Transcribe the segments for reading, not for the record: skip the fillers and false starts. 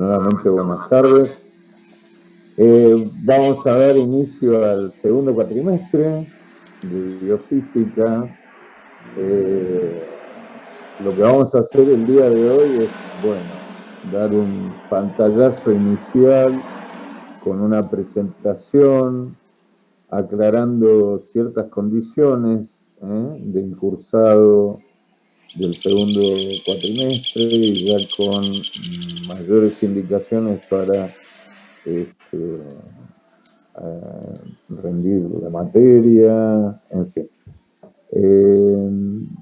Nuevamente buenas tardes. Vamos a dar inicio al segundo cuatrimestre de biofísica. Lo que vamos a hacer el día de hoy es, dar un pantallazo inicial con una presentación, aclarando ciertas condiciones del cursado del segundo cuatrimestre y ya con mayores indicaciones para rendir la materia, en fin.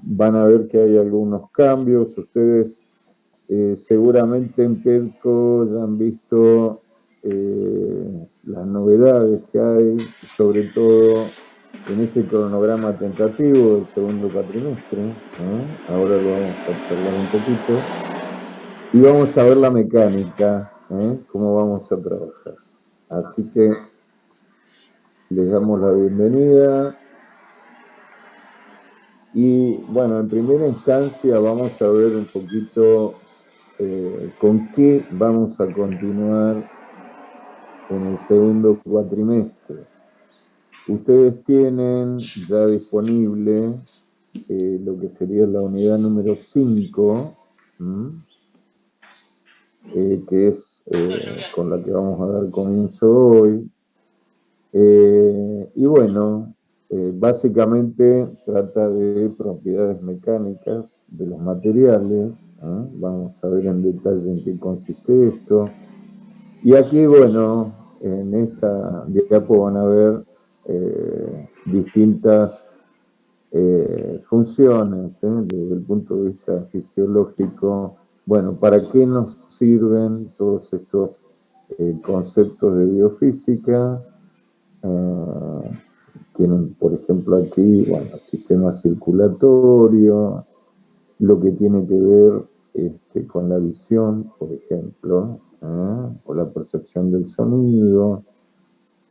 Van a ver que hay algunos cambios. Ustedes seguramente en PEDCO ya han visto las novedades que hay, sobre todo en ese cronograma tentativo del segundo cuatrimestre. Ahora lo vamos a charlar un poquito. Y vamos a ver la mecánica, cómo vamos a trabajar. Así que les damos la bienvenida. Y bueno, en primera instancia vamos a ver un poquito con qué vamos a continuar en el segundo cuatrimestre. Ustedes tienen ya disponible lo que sería la unidad número 5, que es con la que vamos a dar comienzo hoy. Y bueno, básicamente trata de propiedades mecánicas de los materiales. Vamos a ver en detalle en qué consiste esto. Y aquí, bueno, en esta diapo van a ver distintas funciones desde el punto de vista fisiológico. Bueno, ¿para qué nos sirven todos estos conceptos de biofísica? Tienen, por ejemplo, aquí, sistema circulatorio, lo que tiene que ver con la visión, por ejemplo, o la percepción del sonido,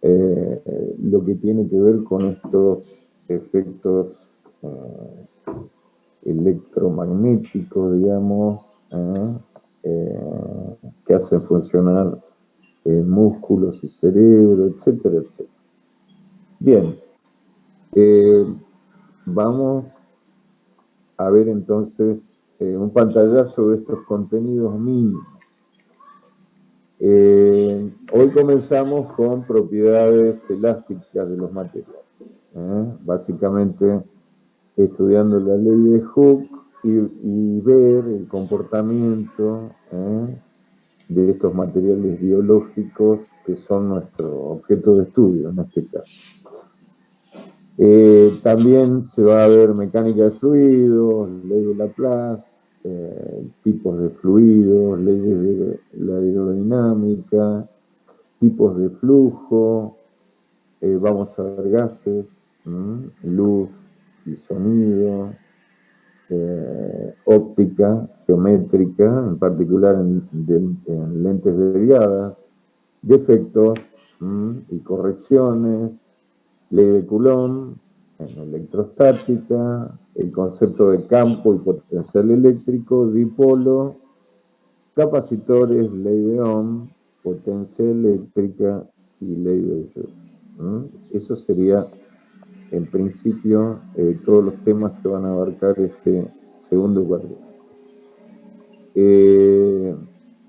lo que tiene que ver con estos efectos electromagnéticos, digamos, que hacen funcionar músculos y cerebro, etcétera, etcétera. Bien, vamos a ver entonces un pantallazo de estos contenidos mínimos. Hoy comenzamos con propiedades elásticas de los materiales. Básicamente estudiando la ley de Hooke y ver el comportamiento de estos materiales biológicos que son nuestro objeto de estudio en este caso. También se va a ver mecánica de fluidos, ley de Laplace, tipos de fluidos, leyes de la aerodinámica, tipos de flujo, vamos a ver gases, luz y sonido, óptica, geométrica, en particular en lentes desviadas, defectos y correcciones, ley de Coulomb, en electrostática, el concepto de campo y potencial eléctrico, dipolo, capacitores, ley de Ohm, potencia eléctrica y ley de Joule. Eso sería, en principio, todos los temas que van a abarcar este segundo cuatrimestre.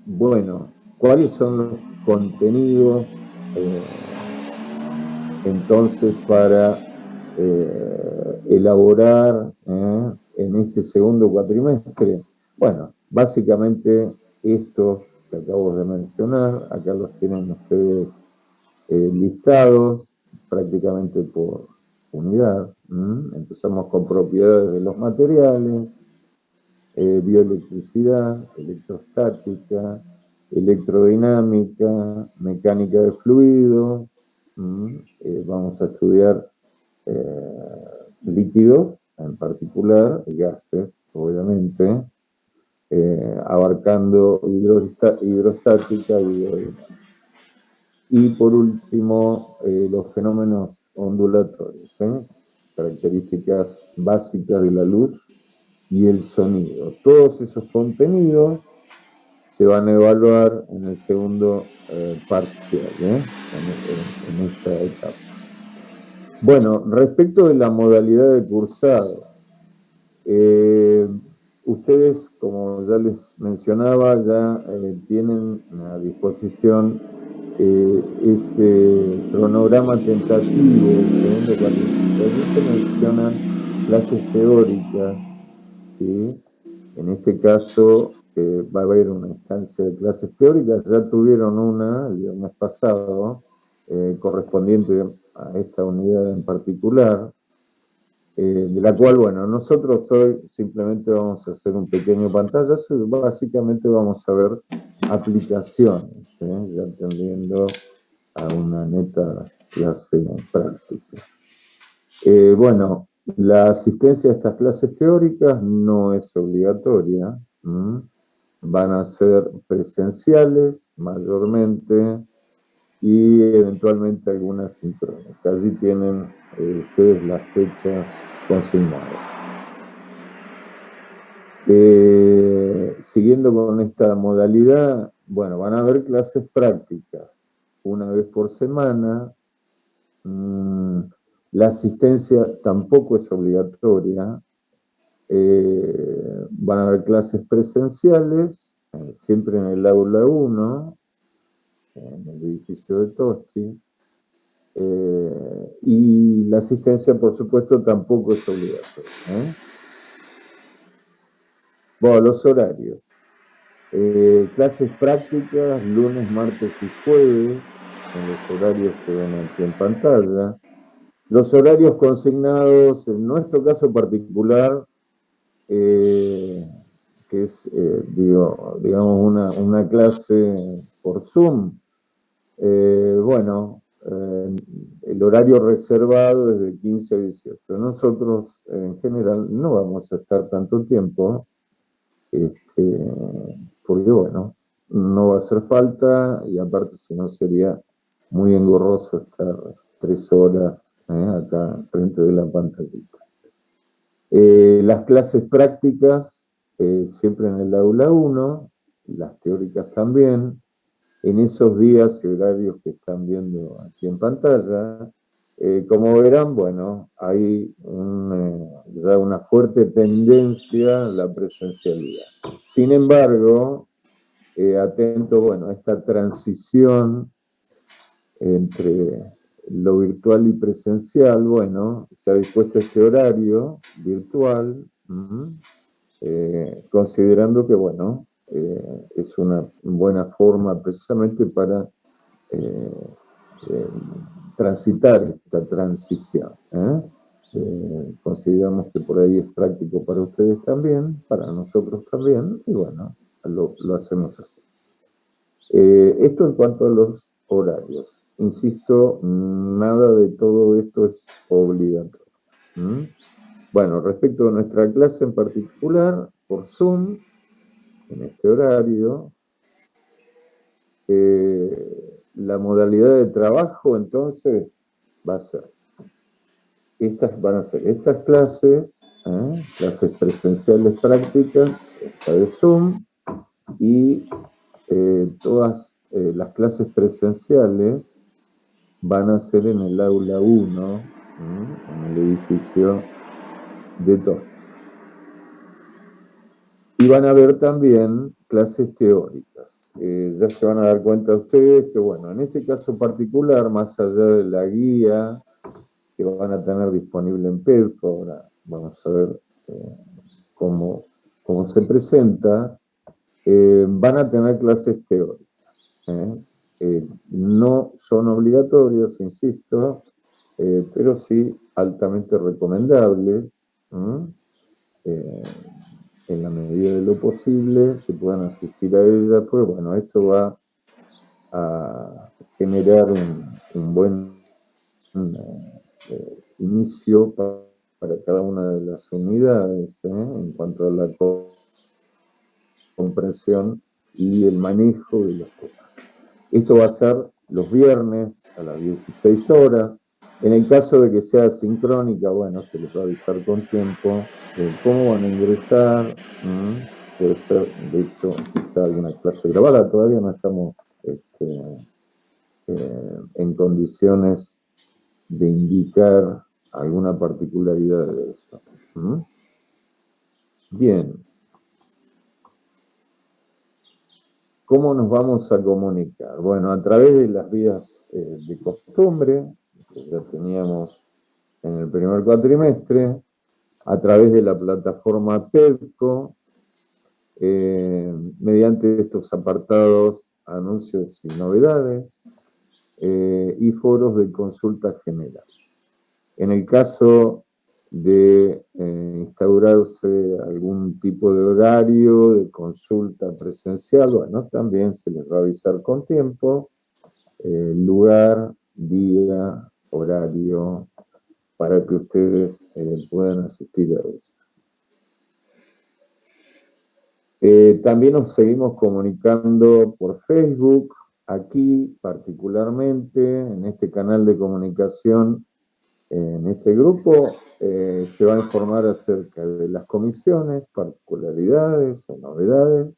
Bueno, ¿cuáles son los contenidos entonces para elaborar en este segundo cuatrimestre? Bueno, básicamente estos que acabo de mencionar, acá los tienen ustedes listados prácticamente por unidad. Empezamos con propiedades de los materiales, bioelectricidad, electrostática, electrodinámica, mecánica de fluidos. Vamos a estudiar líquidos, en particular, gases, obviamente, abarcando hidrostática y hidrodinámica. Y por último, los fenómenos ondulatorios, características básicas de la luz y el sonido. Todos esos contenidos se van a evaluar en el segundo parcial, en esta etapa. Bueno, respecto de la modalidad de cursado, ustedes, como ya les mencionaba, ya tienen a disposición ese cronograma tentativo del segundo cuatrimestre. Allí se mencionan clases teóricas, ¿sí? En este caso va a haber una instancia de clases teóricas, ya tuvieron una el viernes pasado, correspondiente a esta unidad en particular, de la cual, bueno, nosotros hoy simplemente vamos a hacer un pequeño pantallazo y básicamente vamos a ver aplicaciones, ya atendiendo a una neta clase práctica. Bueno, la asistencia a estas clases teóricas no es obligatoria, van a ser presenciales mayormente y eventualmente algunas sincrónicas. Allí tienen ustedes las fechas consignadas. Siguiendo con esta modalidad, bueno, van a haber clases prácticas una vez por semana. La asistencia tampoco es obligatoria. Van a haber clases presenciales, siempre en el aula 1, en el edificio de Tosti. Y la asistencia, por supuesto, tampoco es obligatoria. Bueno, los horarios. Clases prácticas, lunes, martes y jueves, en los horarios que ven aquí en pantalla. Los horarios consignados, en nuestro caso particular, que es, digamos, una clase por Zoom, bueno, el horario reservado es de 15 a 18. Nosotros, en general, no vamos a estar tanto tiempo, porque, bueno, no va a hacer falta y aparte si no sería muy engorroso estar 3 horas acá frente de la pantallita. Las clases prácticas, siempre en el aula 1, las teóricas también. En esos días y horarios que están viendo aquí en pantalla, como verán, bueno, hay ya una fuerte tendencia a la presencialidad. Sin embargo, atento, bueno, a esta transición entre lo virtual y presencial, bueno, se ha dispuesto este horario virtual, considerando que, bueno, es una buena forma precisamente para transitar esta transición. Consideramos que por ahí es práctico para ustedes también, para nosotros también, y bueno, lo hacemos así. Esto en cuanto a los horarios. Insisto, nada de todo esto es obligatorio. Bueno, respecto a nuestra clase en particular, por Zoom, en este horario, la modalidad de trabajo entonces va a ser, van a ser estas clases, clases presenciales prácticas, esta de Zoom, y todas las clases presenciales van a ser en el aula 1, en el edificio de Tosti. Y van a haber también clases teóricas. Ya se van a dar cuenta ustedes que, bueno, en este caso particular, más allá de la guía que van a tener disponible en PEDCO, ahora vamos a ver cómo se presenta, van a tener clases teóricas. No son obligatorios, insisto, pero sí altamente recomendables, en la medida de lo posible, que puedan asistir a ella, pues bueno, esto va a generar un buen inicio para cada una de las unidades, en cuanto a la comprensión y el manejo de los temas. Esto va a ser los viernes a las 16 horas. En el caso de que sea sincrónica, bueno, se les va a avisar con tiempo cómo van a ingresar, puede ser, de hecho, quizá alguna clase grabada. Todavía no estamos en condiciones de indicar alguna particularidad de eso. ¿Mm? Bien. ¿Cómo nos vamos a comunicar? Bueno, a través de las vías de costumbre, que ya teníamos en el primer cuatrimestre, a través de la plataforma PEDCO, mediante estos apartados, anuncios y novedades, y foros de consulta general. En el caso de instaurarse algún tipo de horario de consulta presencial, bueno, también se les va a avisar con tiempo, lugar, día, horario, para que ustedes puedan asistir a esas. También nos seguimos comunicando por Facebook, aquí particularmente, en este canal de comunicación. En este grupo se va a informar acerca de las comisiones, particularidades o novedades,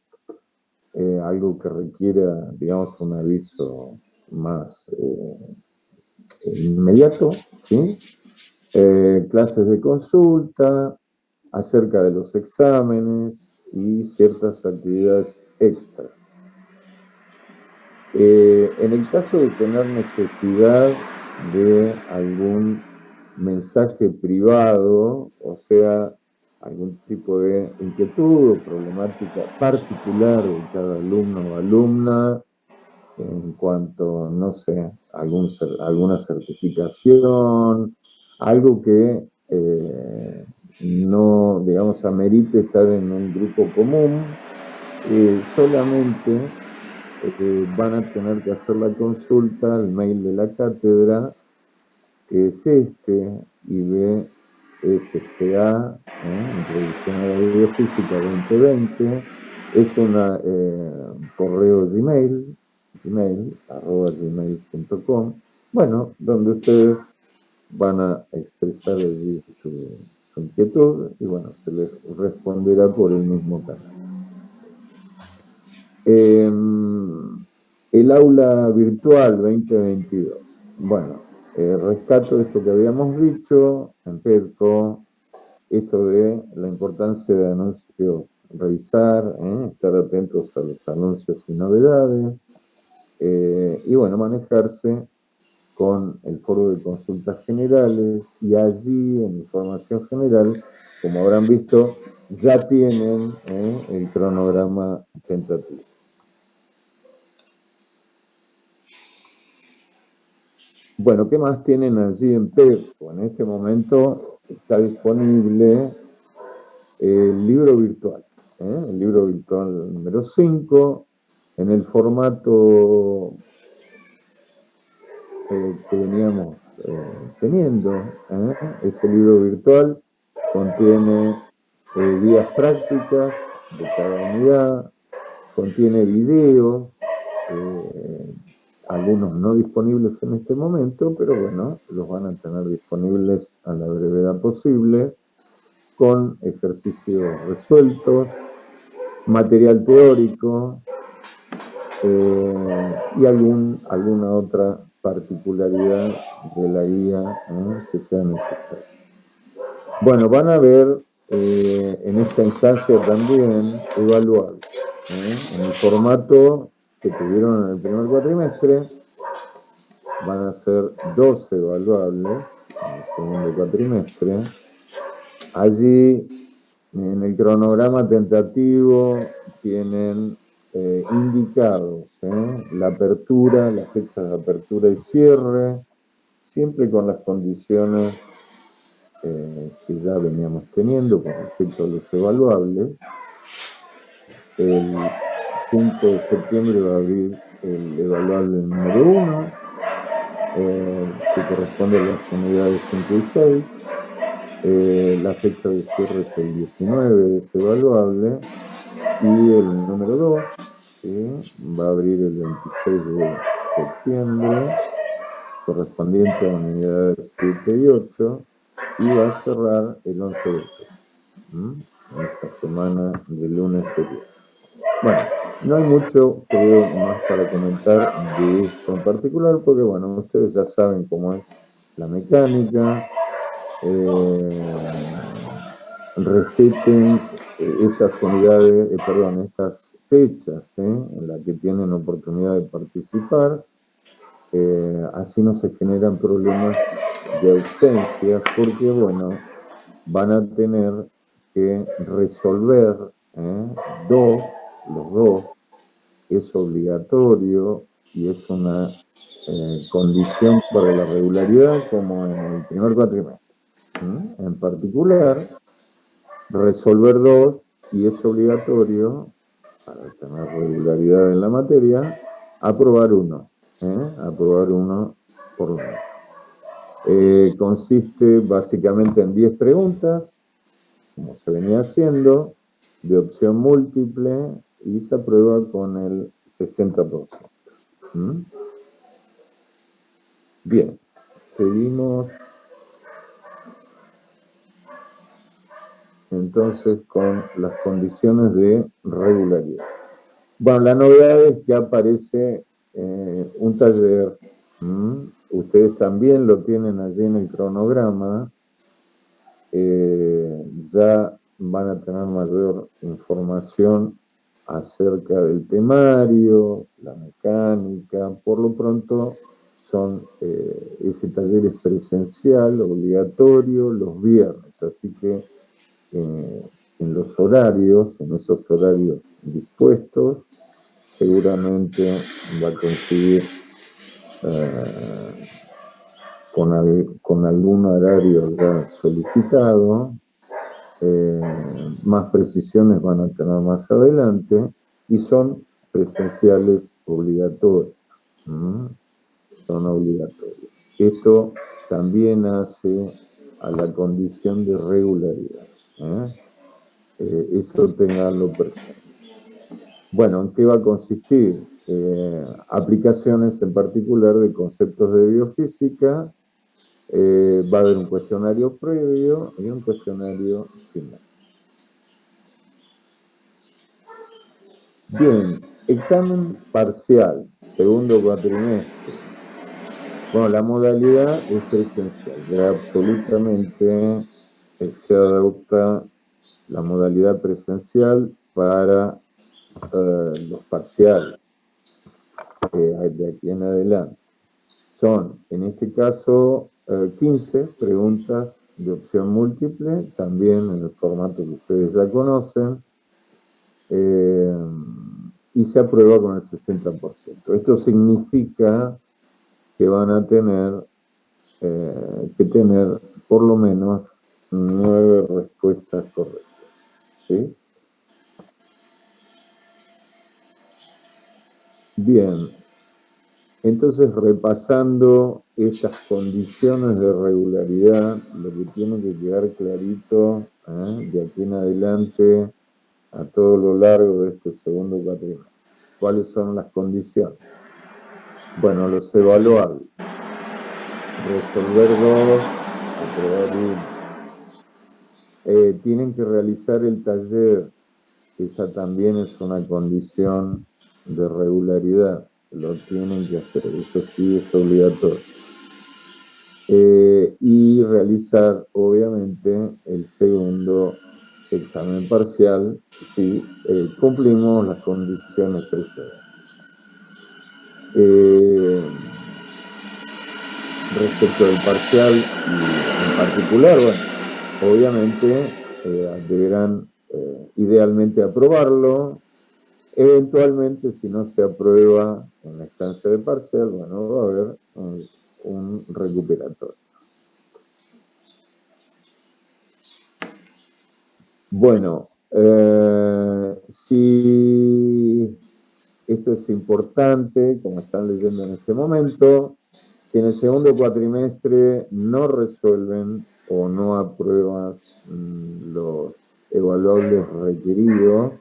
algo que requiera, digamos, un aviso más inmediato, ¿sí? Clases de consulta, acerca de los exámenes y ciertas actividades extra. En el caso de tener necesidad de algún mensaje privado, o sea, algún tipo de inquietud o problemática particular de cada alumno o alumna, en cuanto, no sé, alguna certificación, algo que no, digamos, amerite estar en un grupo común, solamente van a tener que hacer la consulta al mail de la cátedra, que es IBFCA, Introducción a la Biofísica 2020, es un correo Gmail, gmail.com, bueno, donde ustedes van a expresar allí su inquietud y bueno, se les responderá por el mismo canal. El aula virtual 2022. Bueno, rescato esto que habíamos dicho en PEDCO, esto de la importancia de anuncios, revisar, estar atentos a los anuncios y novedades, y bueno, manejarse con el foro de consultas generales, y allí en información general, como habrán visto, ya tienen el cronograma tentativo. Bueno, ¿qué más tienen allí en PEDCO? En este momento está disponible el libro virtual, el libro virtual número 5, en el formato que veníamos teniendo. Este libro virtual contiene guías prácticas de cada unidad, contiene videos, algunos no disponibles en este momento, pero bueno, los van a tener disponibles a la brevedad posible, con ejercicios resueltos, material teórico y alguna otra particularidad de la guía que sea necesaria. Bueno, van a ver en esta instancia también evaluables, en el formato que tuvieron en el primer cuatrimestre. Van a ser 12 evaluables en el segundo cuatrimestre. Allí, en el cronograma tentativo, tienen indicados la apertura, las fechas de apertura y cierre, siempre con las condiciones que ya veníamos teniendo con respecto a los evaluables. El 5 de septiembre va a abrir el evaluable número 1, que corresponde a las unidades 5 y 6. La fecha de cierre es el 19 de ese evaluable, y el número 2, ¿sí?, va a abrir el 26 de septiembre, correspondiente a unidades 7 y 8, y va a cerrar el 11 de octubre. en esta semana de lunes feriado. Bueno, no hay mucho, creo, más para comentar de esto en particular, porque, bueno, ustedes ya saben cómo es la mecánica. Respeten estas unidades, perdón, estas fechas en las que tienen oportunidad de participar. Así no se generan problemas de ausencia, porque, bueno, van a tener que resolver los dos, es obligatorio y es una condición para la regularidad, como en el primer cuatrimestre. En particular, resolver dos, y es obligatorio, para tener regularidad en la materia, aprobar uno. Aprobar uno por lo menos. Consiste básicamente en 10 preguntas, como se venía haciendo, de opción múltiple, y se aprueba con el 60%. Bien, seguimos entonces con las condiciones de regularidad. Bueno, la novedad es que aparece un taller. Ustedes también lo tienen allí en el cronograma. Ya van a tener mayor información acerca del temario, la mecánica. Por lo pronto, ese taller es presencial, obligatorio, los viernes. Así que en los horarios, en esos horarios dispuestos, seguramente va a coincidir con algún horario ya solicitado. Más precisiones van a tener más adelante, y son presenciales obligatorios. Son obligatorios. Esto también hace a la condición de regularidad. Eso tenganlo presente. Bueno, ¿en qué va a consistir? Aplicaciones en particular de conceptos de biofísica. Va a haber un cuestionario previo y un cuestionario final. Bien, examen parcial, segundo cuatrimestre. Bueno, la modalidad es presencial, ya absolutamente se adopta la modalidad presencial para los parciales de aquí en adelante. Son, en este caso, 15 preguntas de opción múltiple, también en el formato que ustedes ya conocen, y se aprueba con el 60%. Esto significa que van a tener que tener por lo menos 9 respuestas correctas. ¿Sí? Bien, entonces, repasando estas condiciones de regularidad, lo que tiene que quedar clarito de aquí en adelante a todo lo largo de este segundo cuatrimestre. ¿Cuáles son las condiciones? Bueno, los evaluables. Resolver dos, aprobar uno. Tienen que realizar el taller. Esa también es una condición de regularidad. Lo tienen que hacer, eso sí es obligatorio. Y realizar, obviamente, el segundo examen parcial si cumplimos las condiciones precedentes. Respecto del parcial y en particular, bueno, obviamente deberán idealmente aprobarlo. Eventualmente, si no se aprueba en la instancia de parcial, bueno, va a haber un recuperatorio. Bueno, si esto es importante, como están leyendo en este momento, si en el segundo cuatrimestre no resuelven o no aprueban los evaluables requeridos,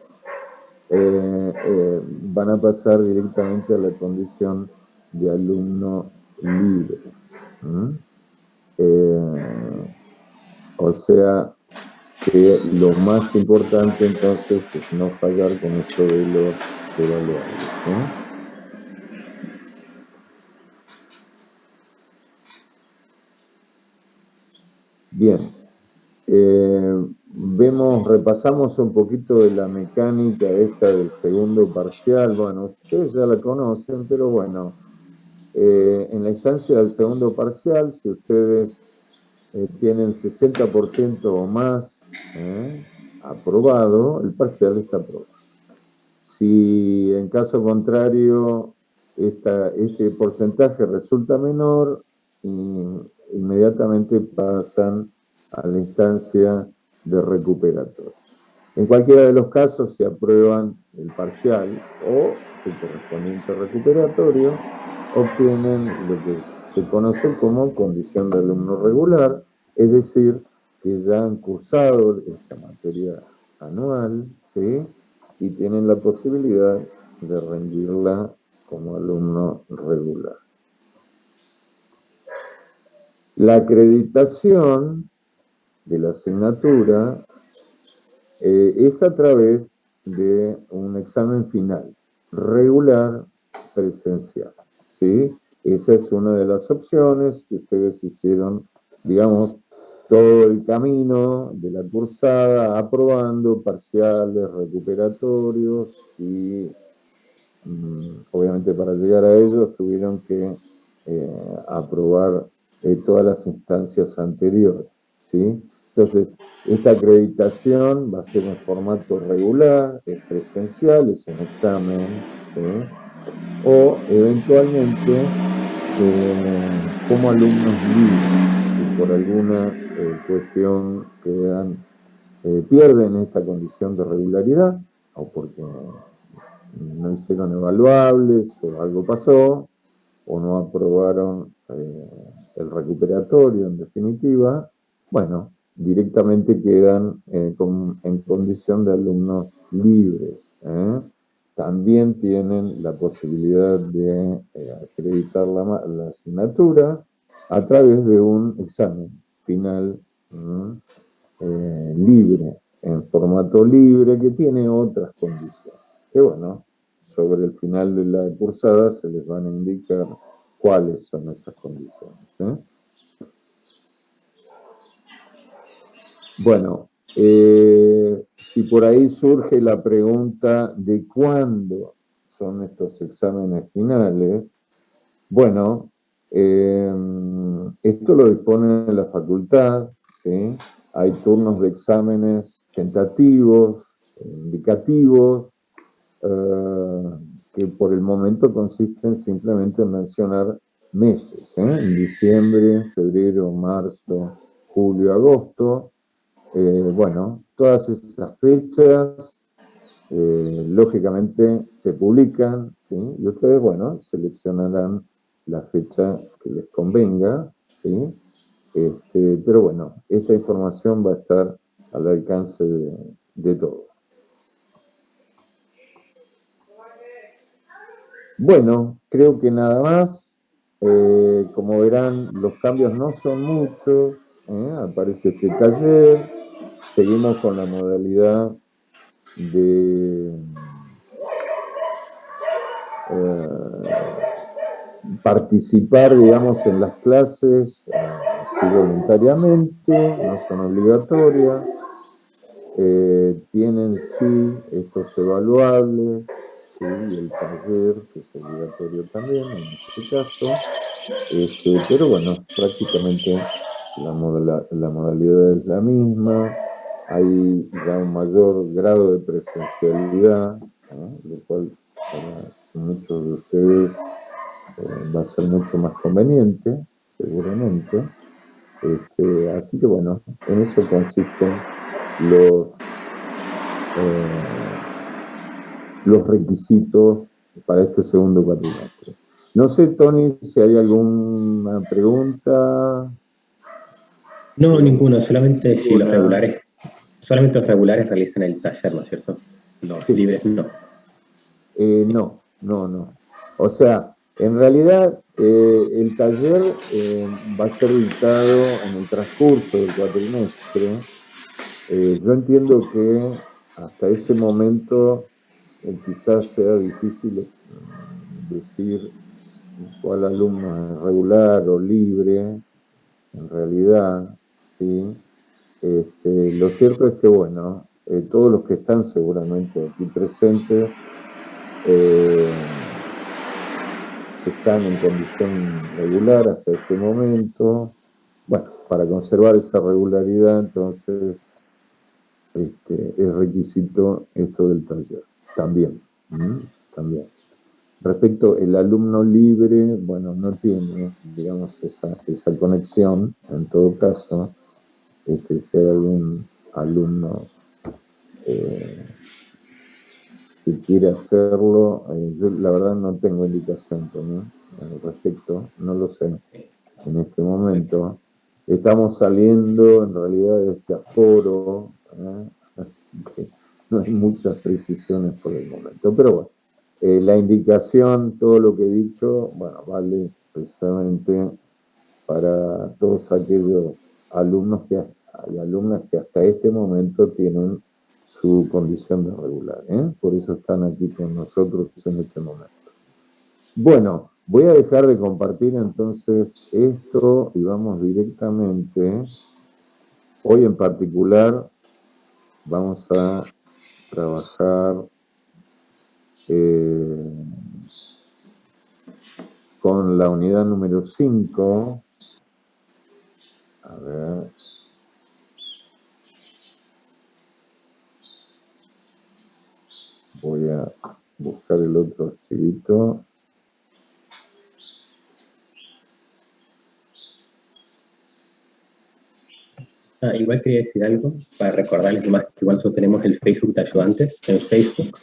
van a pasar directamente a la condición de alumno libre. O sea que lo más importante entonces es no fallar con esto de los evaluables, ¿eh? Bien, repasamos un poquito de la mecánica esta del segundo parcial. Bueno, ustedes ya la conocen, pero bueno, en la instancia del segundo parcial, si ustedes tienen 60% o más aprobado, el parcial está aprobado. Si en caso contrario este porcentaje resulta menor, inmediatamente pasan a la instancia de recuperatorio. En cualquiera de los casos se aprueban el parcial o su correspondiente recuperatorio, obtienen lo que se conoce como condición de alumno regular, es decir, que ya han cursado esta materia anual, ¿sí? Y tienen la posibilidad de rendirla como alumno regular. La acreditación de la asignatura es a través de un examen final, regular, presencial, ¿sí? Esa es una de las opciones que ustedes hicieron, digamos, todo el camino de la cursada, aprobando parciales, recuperatorios y obviamente para llegar a ellos tuvieron que aprobar todas las instancias anteriores, ¿sí? Entonces, esta acreditación va a ser en formato regular, es presencial, es un examen, ¿sí? O eventualmente como alumnos libres, si por alguna cuestión pierden esta condición de regularidad o porque no hicieron evaluables o algo pasó, o no aprobaron el recuperatorio en definitiva, bueno, directamente quedan en condición de alumnos libres. También tienen la posibilidad de acreditar la asignatura a través de un examen final libre, en formato libre, que tiene otras condiciones. Que bueno, sobre el final de la cursada se les van a indicar cuáles son esas condiciones. Bueno, si por ahí surge la pregunta de cuándo son estos exámenes finales, bueno, esto lo dispone la facultad, ¿sí? Hay turnos de exámenes tentativos, indicativos, que por el momento consisten simplemente en mencionar meses, en diciembre, febrero, marzo, julio, agosto. Bueno, todas esas fechas lógicamente se publican, ¿sí? Y ustedes, bueno, seleccionarán la fecha que les convenga, ¿sí? Pero bueno, esta información va a estar al alcance de todos. Bueno, creo que nada más. Como verán, los cambios no son muchos. Aparece este taller. Seguimos con la modalidad de participar, digamos, en las clases así voluntariamente, no son obligatorias. Tienen sí estos evaluables, sí, y el taller, que es obligatorio también en este caso. Pero bueno, prácticamente la modalidad es la misma. Hay ya un mayor grado de presencialidad, lo cual para muchos de ustedes va a ser mucho más conveniente, seguramente. Así que bueno, en eso consisten los requisitos para este segundo cuatrimestre. No sé, Tony, si hay alguna pregunta. No, ninguna, solamente si Ninguna. solamente los regulares realizan el taller, ¿no es cierto? Los Sí. libres no. No. O sea, en realidad el taller va a ser dictado en el transcurso del cuatrimestre. Yo entiendo que hasta ese momento quizás sea difícil decir cuál alumno es regular o libre, en realidad, ¿sí? Lo cierto es que, bueno, todos los que están seguramente aquí presentes están en condición regular hasta este momento. Bueno, para conservar esa regularidad, entonces, es requisito esto del taller, también, también. Respecto al alumno libre, bueno, no tiene, digamos, esa conexión, en todo caso, si hay algún alumno que quiere hacerlo, yo la verdad no tengo indicación también al respecto, no lo sé en este momento. Estamos saliendo en realidad de este aforo, así que no hay muchas precisiones por el momento, pero bueno, la indicación, todo lo que he dicho, bueno, vale precisamente para todos aquellos alumnos y alumnas que hasta este momento tienen su condición de regular, ¿eh? Por eso están aquí con nosotros en este momento. Bueno, voy a dejar de compartir entonces esto y vamos directamente. Hoy en particular vamos a trabajar con la unidad número 5. A ver. Voy a buscar el otro archivito. Igual quería decir algo para recordarles más que igual nosotros tenemos el Facebook de ayudantes en Facebook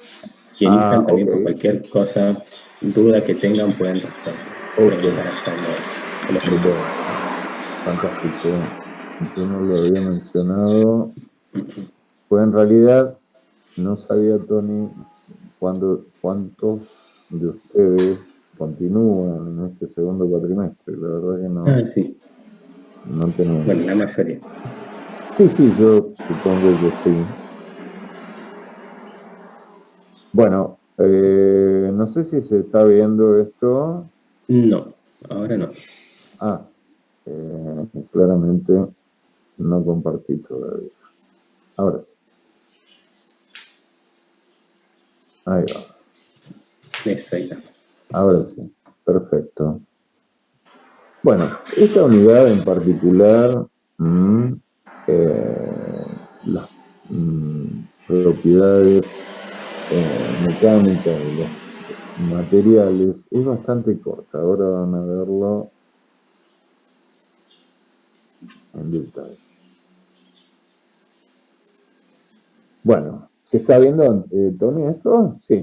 y en Instagram también por cualquier cosa, duda que tengan pueden preguntar allá en los grupos. Fantástico. Yo no lo había mencionado. Pues en realidad no sabía, Tony, cuántos de ustedes continúan en este segundo cuatrimestre. La verdad que no, Sí. no tenía. Bueno, la mayoría. Sí, yo supongo que sí. Bueno, no sé si se está viendo esto. No, ahora no. Claramente no compartí todavía. Ahora sí. Ahí va. Exacto. Ahora sí. Perfecto. Bueno, esta unidad en particular, las propiedades mecánicas de los materiales, es bastante corta. Ahora van a verlo en detalle. Bueno, ¿se está viendo, Tony, esto? Sí.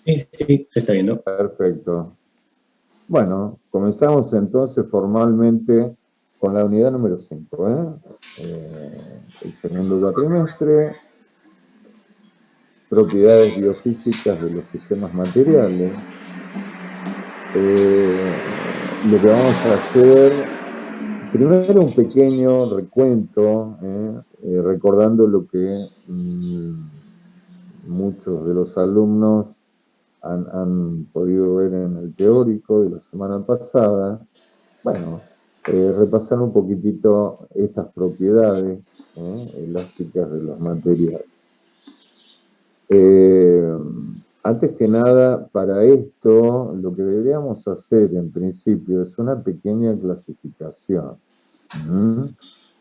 Sí, se está viendo. Perfecto. Bueno, comenzamos entonces formalmente con la unidad número 5, el segundo cuatrimestre, propiedades biofísicas de los sistemas materiales. Lo que vamos a hacer, primero un pequeño recuento, recordando lo que muchos de los alumnos han podido ver en el teórico de la semana pasada. Bueno, repasar un poquitito estas propiedades elásticas de los materiales. Antes que nada, para esto, lo que deberíamos hacer en principio es una pequeña clasificación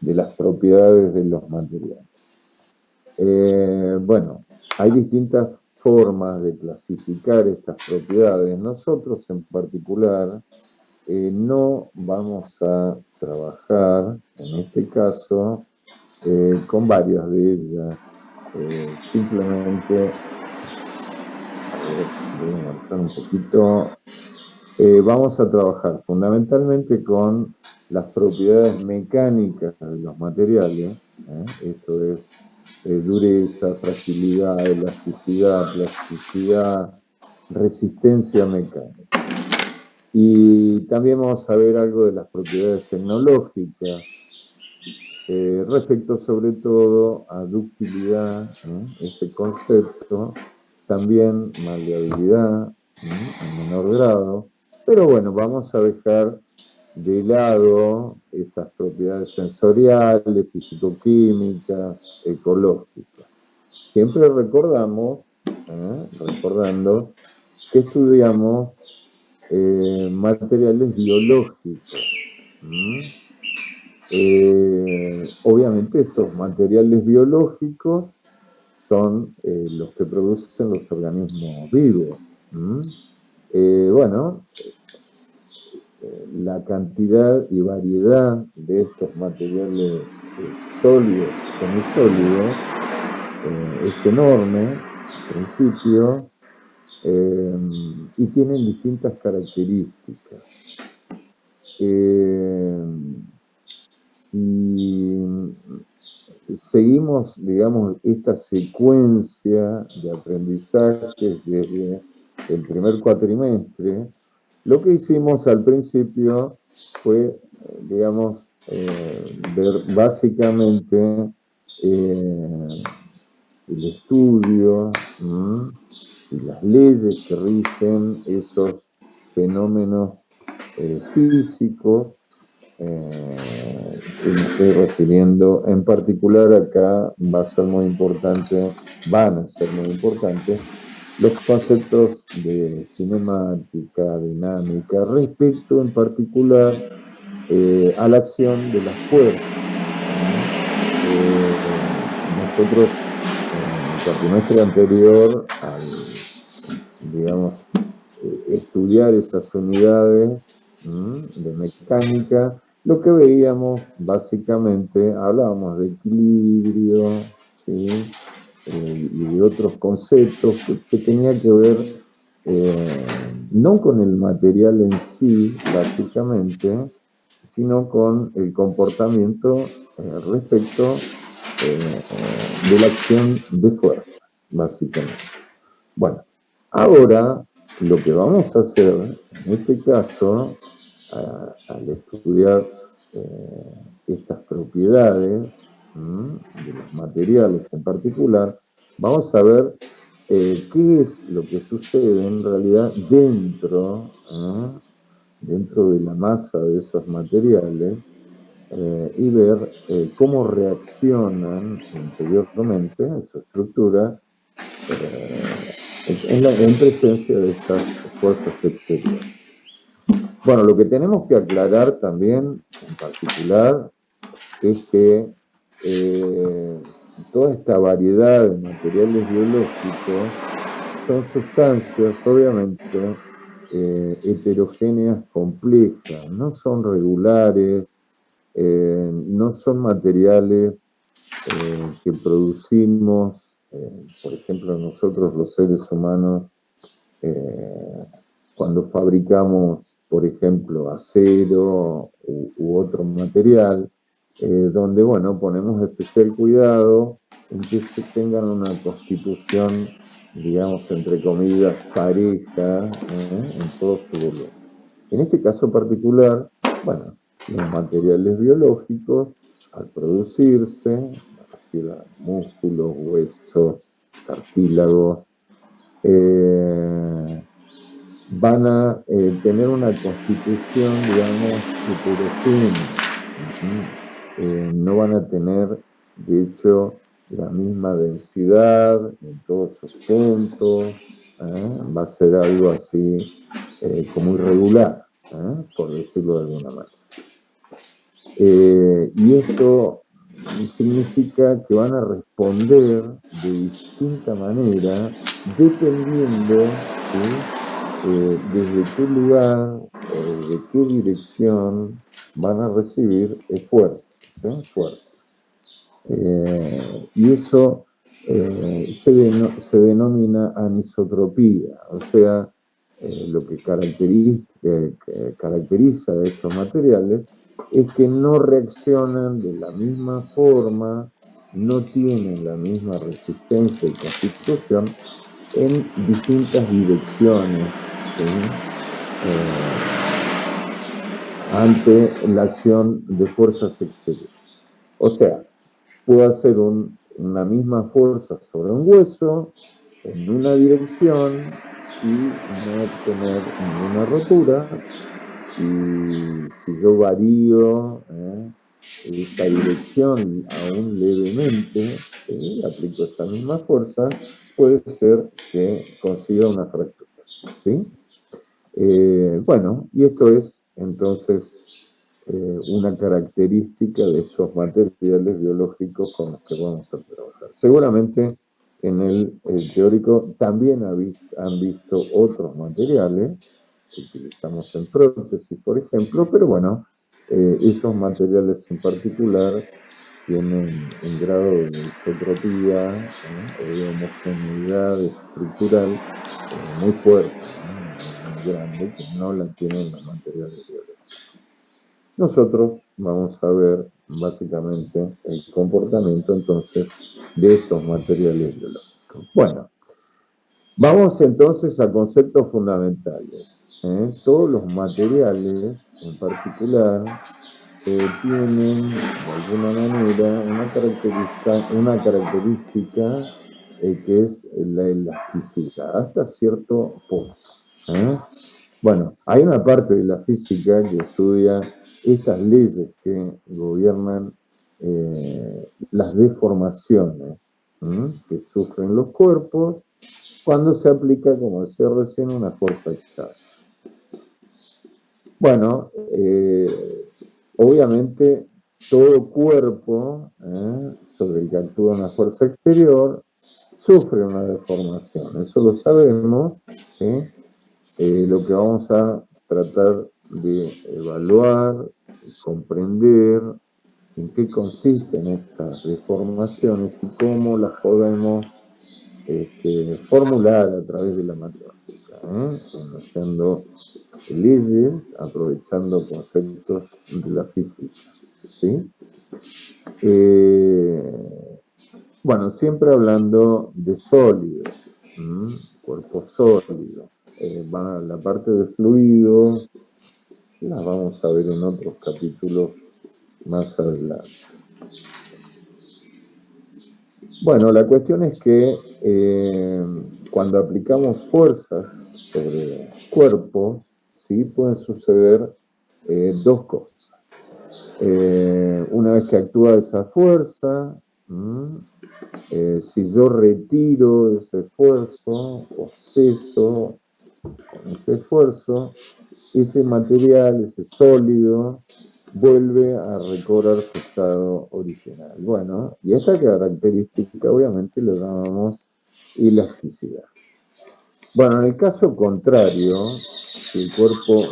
de las propiedades de los materiales. Bueno, hay distintas formas de clasificar estas propiedades. Nosotros en particular no vamos a trabajar, en este caso, con varias de ellas. Simplemente, a ver, voy a marcar un poquito. Vamos a trabajar fundamentalmente con las propiedades mecánicas de los materiales. Esto es dureza, fragilidad, elasticidad, plasticidad, resistencia mecánica. Y también vamos a ver algo de las propiedades tecnológicas, respecto sobre todo a ductilidad, ese concepto, también maleabilidad, en menor grado, pero bueno, vamos a dejar de lado estas propiedades sensoriales, fisicoquímicas, ecológicas. Siempre recordando que estudiamos materiales biológicos. Obviamente estos materiales biológicos son los que producen los organismos vivos. Bueno, la cantidad y variedad de estos materiales sólidos, semisólidos, es enorme, en principio, y tienen distintas características. Si seguimos, digamos, esta secuencia de aprendizaje desde el primer cuatrimestre, lo que hicimos al principio fue, digamos, ver básicamente el estudio y las leyes que rigen esos fenómenos físicos que me estoy refiriendo. En particular acá van a ser muy importantes los conceptos de cinemática, dinámica, respecto en particular a la acción de las fuerzas. Nosotros en el cuatrimestre anterior, digamos, estudiar esas unidades de mecánica, lo que veíamos básicamente, hablábamos de equilibrio, ¿sí? Y de otros conceptos que tenían que ver no con el material en sí, básicamente, sino con el comportamiento respecto de la acción de fuerzas, básicamente. Bueno, ahora lo que vamos a hacer, en este caso, al estudiar estas propiedades de los materiales en particular, vamos a ver qué es lo que sucede en realidad dentro de la masa de esos materiales y ver cómo reaccionan interiormente a su estructura en presencia de estas fuerzas exteriores. Bueno, lo que tenemos que aclarar también, en particular, es que toda esta variedad de materiales biológicos son sustancias, obviamente, heterogéneas, complejas, no son regulares, no son materiales que producimos, por ejemplo, nosotros los seres humanos, cuando fabricamos, por ejemplo, acero u otro material, donde, bueno, ponemos especial cuidado en que se tengan una constitución, digamos, entre comillas, pareja, en todo su volumen. En este caso particular, bueno, los materiales biológicos, al producirse, me refiero a músculos, huesos, cartílagos, van a tener una constitución, digamos, heterogénea. No van a tener, de hecho, la misma densidad en todos sus puntos. Va a ser algo así como irregular, por decirlo de alguna manera. Y esto significa que van a responder de distinta manera dependiendo, ¿sí? Desde qué lugar o desde qué dirección van a recibir fuerzas. Y eso se denomina anisotropía, o sea, lo que caracteriza a estos materiales es que no reaccionan de la misma forma, no tienen la misma resistencia y constitución en distintas direcciones, ¿sí? Ante la acción de fuerzas exteriores. O sea, puedo hacer una misma fuerza sobre un hueso en una dirección y no tener ninguna rotura. Y si yo varío esa dirección aún levemente, aplico esa misma fuerza, puede ser que consiga una fractura. ¿Sí? Bueno, y esto es entonces una característica de estos materiales biológicos con los que vamos a trabajar. Seguramente en el teórico también han visto otros materiales que utilizamos en prótesis, por ejemplo, pero bueno, esos materiales en particular tienen un grado de isotropía o de homogeneidad estructural muy fuerte, muy grande, que no la tienen los materiales biológicos. Nosotros vamos a ver básicamente el comportamiento entonces de estos materiales biológicos. Bueno, vamos entonces a conceptos fundamentales. Todos los materiales en particular tienen de alguna manera una característica que es la elasticidad hasta cierto punto. Bueno, hay una parte de la física que estudia estas leyes que gobiernan las deformaciones que sufren los cuerpos cuando se aplica, como decía recién, una fuerza externa. Bueno, obviamente todo cuerpo sobre el que actúa una fuerza exterior sufre una deformación, eso lo sabemos. Lo que vamos a tratar de evaluar y comprender en qué consisten estas deformaciones y cómo las podemos formular a través de la matemática, conociendo leyes, aprovechando conceptos de la física. ¿Sí? Bueno, siempre hablando de sólidos, cuerpos sólidos. La parte de fluidos la vamos a ver en otros capítulos más adelante. Bueno, la cuestión es que cuando aplicamos fuerzas sobre cuerpos, ¿sí? Pueden suceder dos cosas. Una vez que actúa esa fuerza, si yo retiro ese esfuerzo o ceso con ese esfuerzo, ese material, ese sólido, vuelve a recobrar su estado original. Bueno, y esta característica obviamente le llamamos elasticidad. Bueno, en el caso contrario, si el cuerpo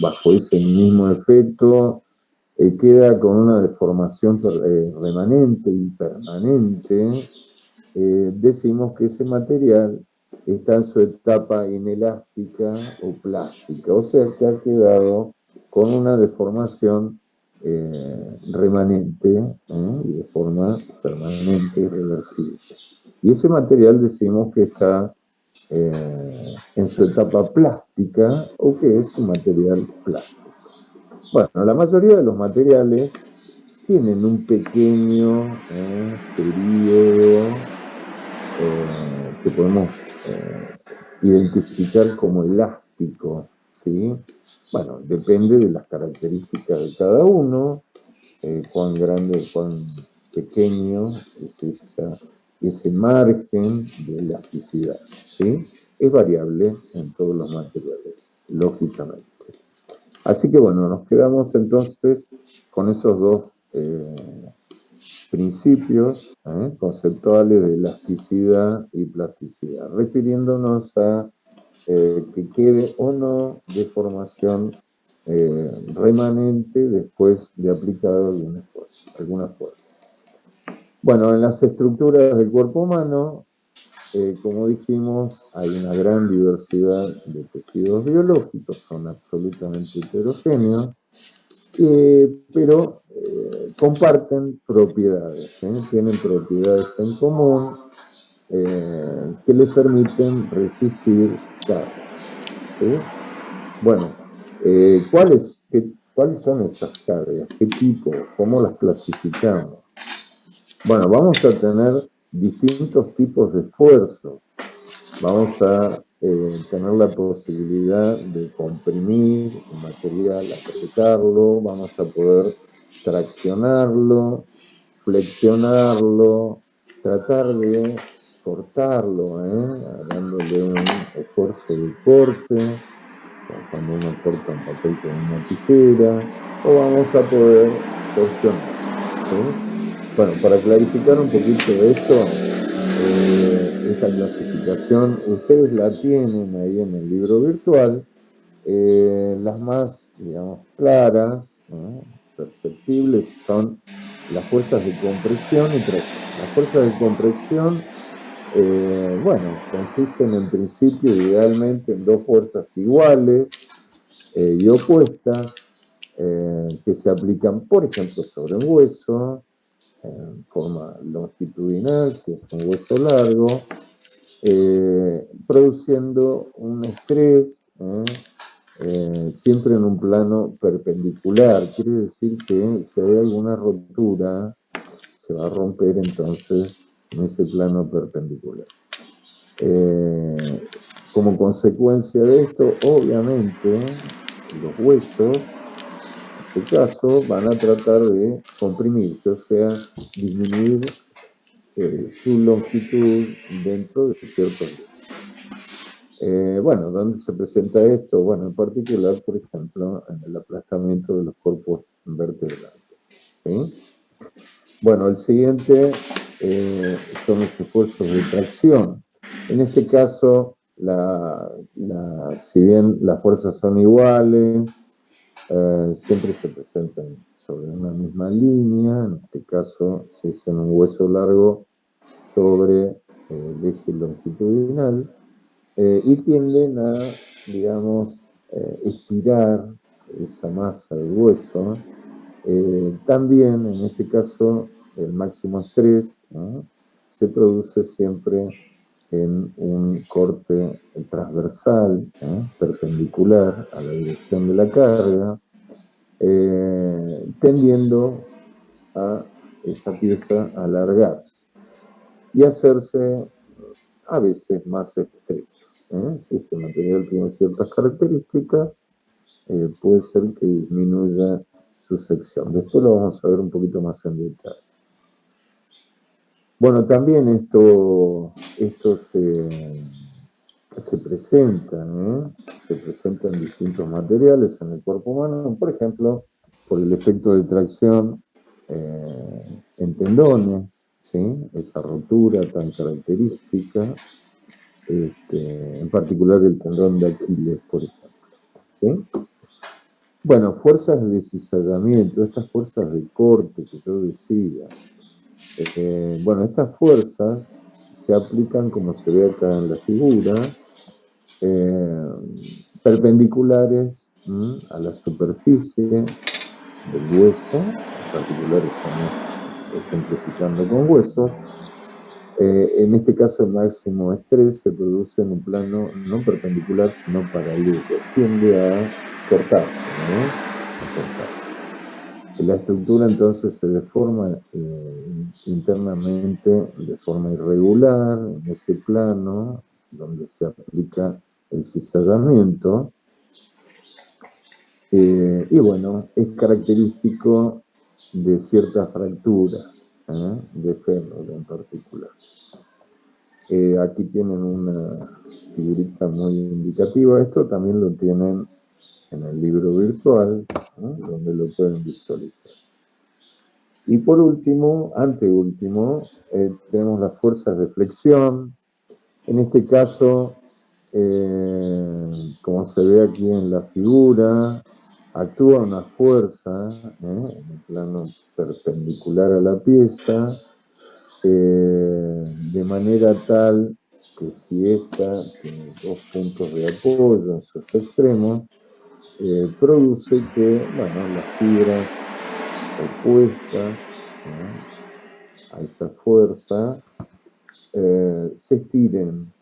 bajo ese mismo efecto queda con una deformación remanente y permanente, decimos que ese material está en su etapa inelástica o plástica, o sea que ha quedado con una deformación remanente y de forma permanente y reversible. Y ese material decimos que está en su etapa plástica o que es un material plástico. Bueno, la mayoría de los materiales tienen un pequeño periodo que podemos identificar como elástico, ¿sí? Bueno, depende de las características de cada uno, cuán grande o cuán pequeño es ese margen de elasticidad, ¿sí? Es variable en todos los materiales, lógicamente. Así que bueno, nos quedamos entonces con esos dos principios conceptuales de elasticidad y plasticidad, refiriéndonos a que quede o no deformación remanente después de aplicado alguna fuerza. Bueno, en las estructuras del cuerpo humano, como dijimos, hay una gran diversidad de tejidos biológicos, son absolutamente heterogéneos, pero comparten propiedades, tienen propiedades en común que les permiten resistir cargas. ¿Sí? Bueno, ¿Cuáles son esas cargas? ¿Qué tipo? ¿Cómo las clasificamos? Bueno, vamos a tener distintos tipos de esfuerzos. Vamos a tener la posibilidad de comprimir un material, apretarlo, vamos a poder traccionarlo, flexionarlo, tratar de cortarlo, dándole un esfuerzo de corte, como cuando uno corta un papel con una tijera, o vamos a poder torsionar. ¿Sí? Bueno, para clarificar un poquito esto, esta clasificación, ustedes la tienen ahí en el libro virtual, las más, digamos, claras, ¿no?, perceptibles, son las fuerzas de compresión y tracción. Las fuerzas de compresión, bueno, consisten en principio, idealmente, en dos fuerzas iguales y opuestas, que se aplican, por ejemplo, sobre un hueso, en forma longitudinal, si es un hueso largo, produciendo un estrés, siempre en un plano perpendicular. Quiere decir que si hay alguna rotura, se va a romper entonces en ese plano perpendicular. Como consecuencia de esto, obviamente, los huesos, en este caso, van a tratar de comprimirse, o sea, disminuir su longitud dentro de ciertos límites. Bueno, ¿dónde se presenta esto? Bueno, en particular, por ejemplo, en el aplastamiento de los cuerpos vertebrales. ¿Sí? Bueno, el siguiente son los esfuerzos de tracción. En este caso, si bien las fuerzas son iguales, siempre se presentan sobre una misma línea. En este caso, si es en un hueso largo, sobre el eje longitudinal, y tienden a, digamos, estirar esa masa del hueso. También, en este caso, el máximo estrés, ¿no?, se produce siempre en un corte transversal, perpendicular a la dirección de la carga, tendiendo a esa pieza a alargarse y hacerse a veces más estrecho. Si ese material tiene ciertas características, puede ser que disminuya su sección. Después lo vamos a ver un poquito más en detalle. Bueno, también esto se presenta, se presenta en distintos materiales en el cuerpo humano, por ejemplo, por el efecto de tracción en tendones, ¿sí?, esa rotura tan característica, en particular el tendón de Aquiles, por ejemplo, ¿sí? Bueno, fuerzas de cizallamiento, estas fuerzas de corte que yo decía. Bueno, estas fuerzas se aplican, como se ve acá en la figura, perpendiculares a la superficie del hueso. En particular estamos ejemplificando con huesos. En este caso, el máximo estrés se produce en un plano no perpendicular, sino paralelo. Tiende a cortarse, a cortarse. La estructura entonces se deforma internamente de forma irregular en ese plano donde se aplica el cizallamiento. Y bueno, es característico de ciertas fracturas, de fémur en particular. Aquí tienen una figurita muy indicativa. Esto también lo tienen en el libro virtual, donde lo pueden visualizar. Y por último, anteúltimo, tenemos las fuerzas de flexión. En este caso, como se ve aquí en la figura, actúa una fuerza en el plano perpendicular a la pieza, de manera tal que si ésta tiene dos puntos de apoyo en sus extremos, produce que, bueno, las fibras opuestas a esa fuerza se estiren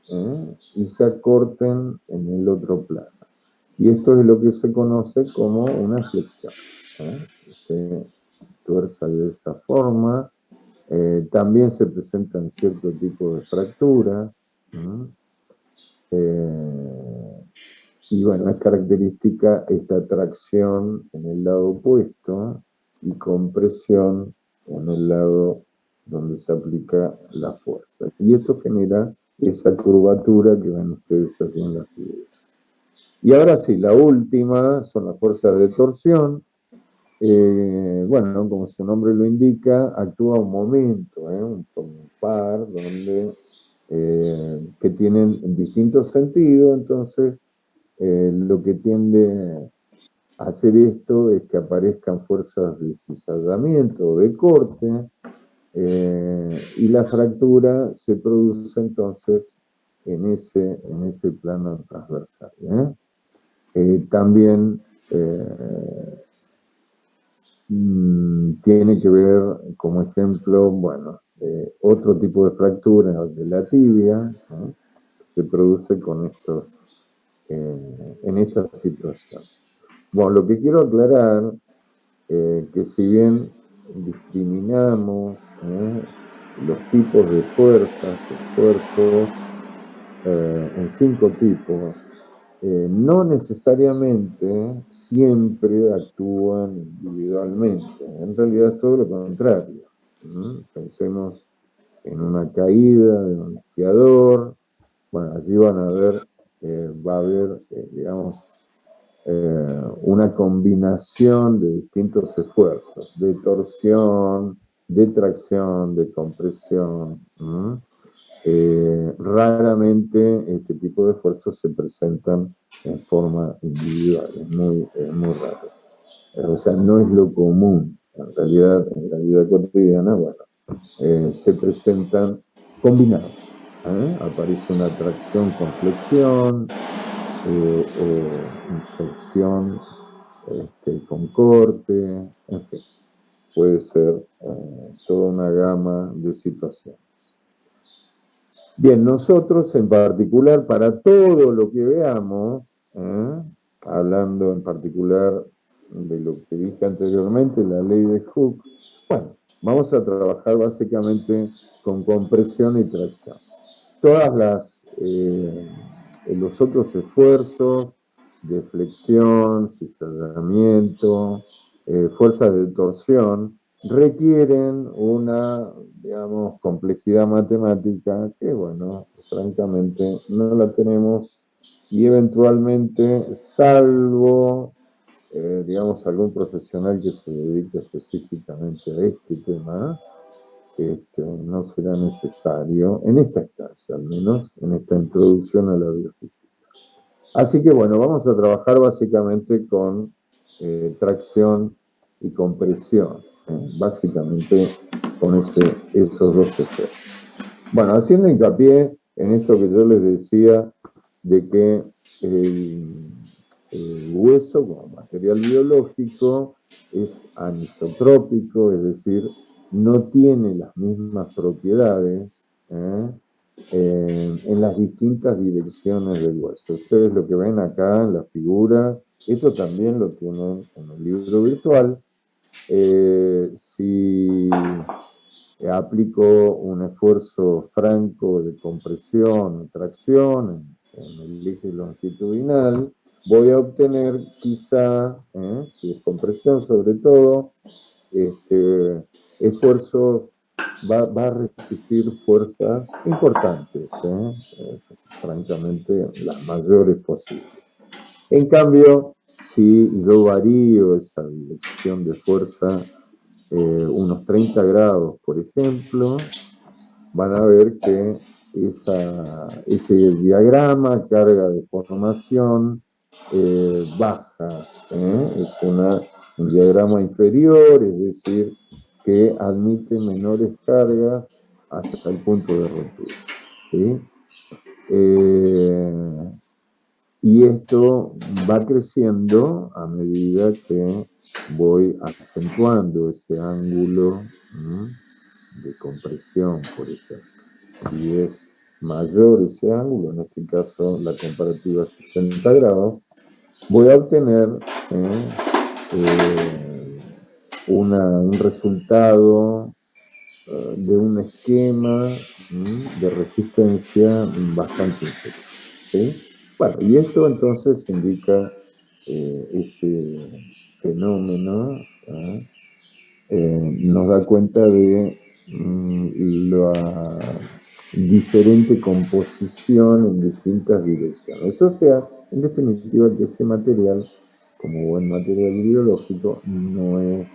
y se acorten en el otro plano. Y esto es lo que se conoce como una flexión. Se tuerza de esa forma. También se presentan cierto tipo de fracturas. Y bueno, es característica esta tracción en el lado opuesto y compresión en el lado donde se aplica la fuerza. Y esto genera esa curvatura que ven ustedes así en la figura. Y ahora sí, la última son las fuerzas de torsión. Bueno, como su nombre lo indica, actúa un momento, un par, donde, que tienen distintos sentidos, entonces lo que tiende a hacer esto es que aparezcan fuerzas de cizallamiento o de corte, y la fractura se produce entonces en ese plano transversal. También tiene que ver, como ejemplo, bueno, otro tipo de fractura de la tibia, ¿no? Se produce con estos, en esta situación. Bueno, lo que quiero aclarar, que si bien discriminamos los tipos de fuerzas, esfuerzos, en 5 tipos, no necesariamente siempre actúan individualmente. En realidad es todo lo contrario. Pensemos en una caída de un esquiador. Bueno, allí van a ver, va a haber, digamos, una combinación de distintos esfuerzos, de torsión, de tracción, de compresión. Raramente este tipo de esfuerzos se presentan en forma individual, es muy raro. O sea, no es lo común. En realidad, en la vida cotidiana, bueno, se presentan combinados. Aparece una tracción con flexión, o torsión con corte, en fin, puede ser toda una gama de situaciones. Bien, nosotros en particular, para todo lo que veamos, hablando en particular de lo que dije anteriormente, la ley de Hooke, bueno, vamos a trabajar básicamente con compresión y tracción. Todas los otros esfuerzos de flexión, cizallamiento, fuerzas de torsión, requieren una, digamos, complejidad matemática que, bueno, francamente no la tenemos y eventualmente, salvo, digamos, algún profesional que se dedique específicamente a este tema, no será necesario, en esta instancia al menos, en esta introducción a la biofísica. Así que bueno, vamos a trabajar básicamente con tracción y compresión, básicamente con esos dos efectos. Bueno, haciendo hincapié en esto que yo les decía, de que el hueso como material biológico es anisotrópico, es decir, no tiene las mismas propiedades en las distintas direcciones del hueso. Ustedes lo que ven acá en la figura, esto también lo tienen en el libro virtual. Si aplico un esfuerzo franco de compresión o tracción en el eje longitudinal, voy a obtener quizá, si es compresión sobre todo, esfuerzos, va a resistir fuerzas importantes, francamente las mayores posibles. En cambio, si yo varío esa dirección de fuerza unos 30 grados, por ejemplo, van a ver que ese diagrama, carga de formación, baja. Es un diagrama inferior, es decir, que admite menores cargas hasta el punto de ruptura. ¿Sí? Y esto va creciendo a medida que voy acentuando ese ángulo de compresión, por ejemplo. Si es mayor ese ángulo, en este caso la comparativa es 60 grados, voy a obtener un resultado de un esquema de resistencia bastante inferior. ¿Sí? Bueno, y esto entonces indica este fenómeno, nos da cuenta de la diferente composición en distintas direcciones. O sea, en definitiva, que ese material, como buen material biológico, no es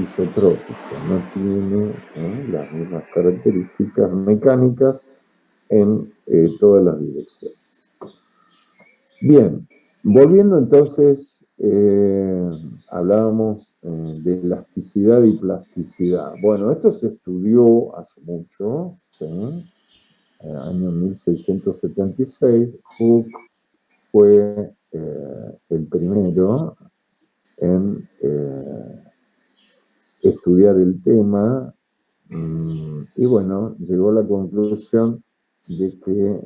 isotrópico, no tiene las mismas características mecánicas en todas las direcciones. Bien, volviendo entonces, hablábamos de elasticidad y plasticidad. Bueno, esto se estudió hace mucho, ¿sí? En el año 1676, Hooke fue el primero en estudiar el tema y bueno, llegó a la conclusión de que,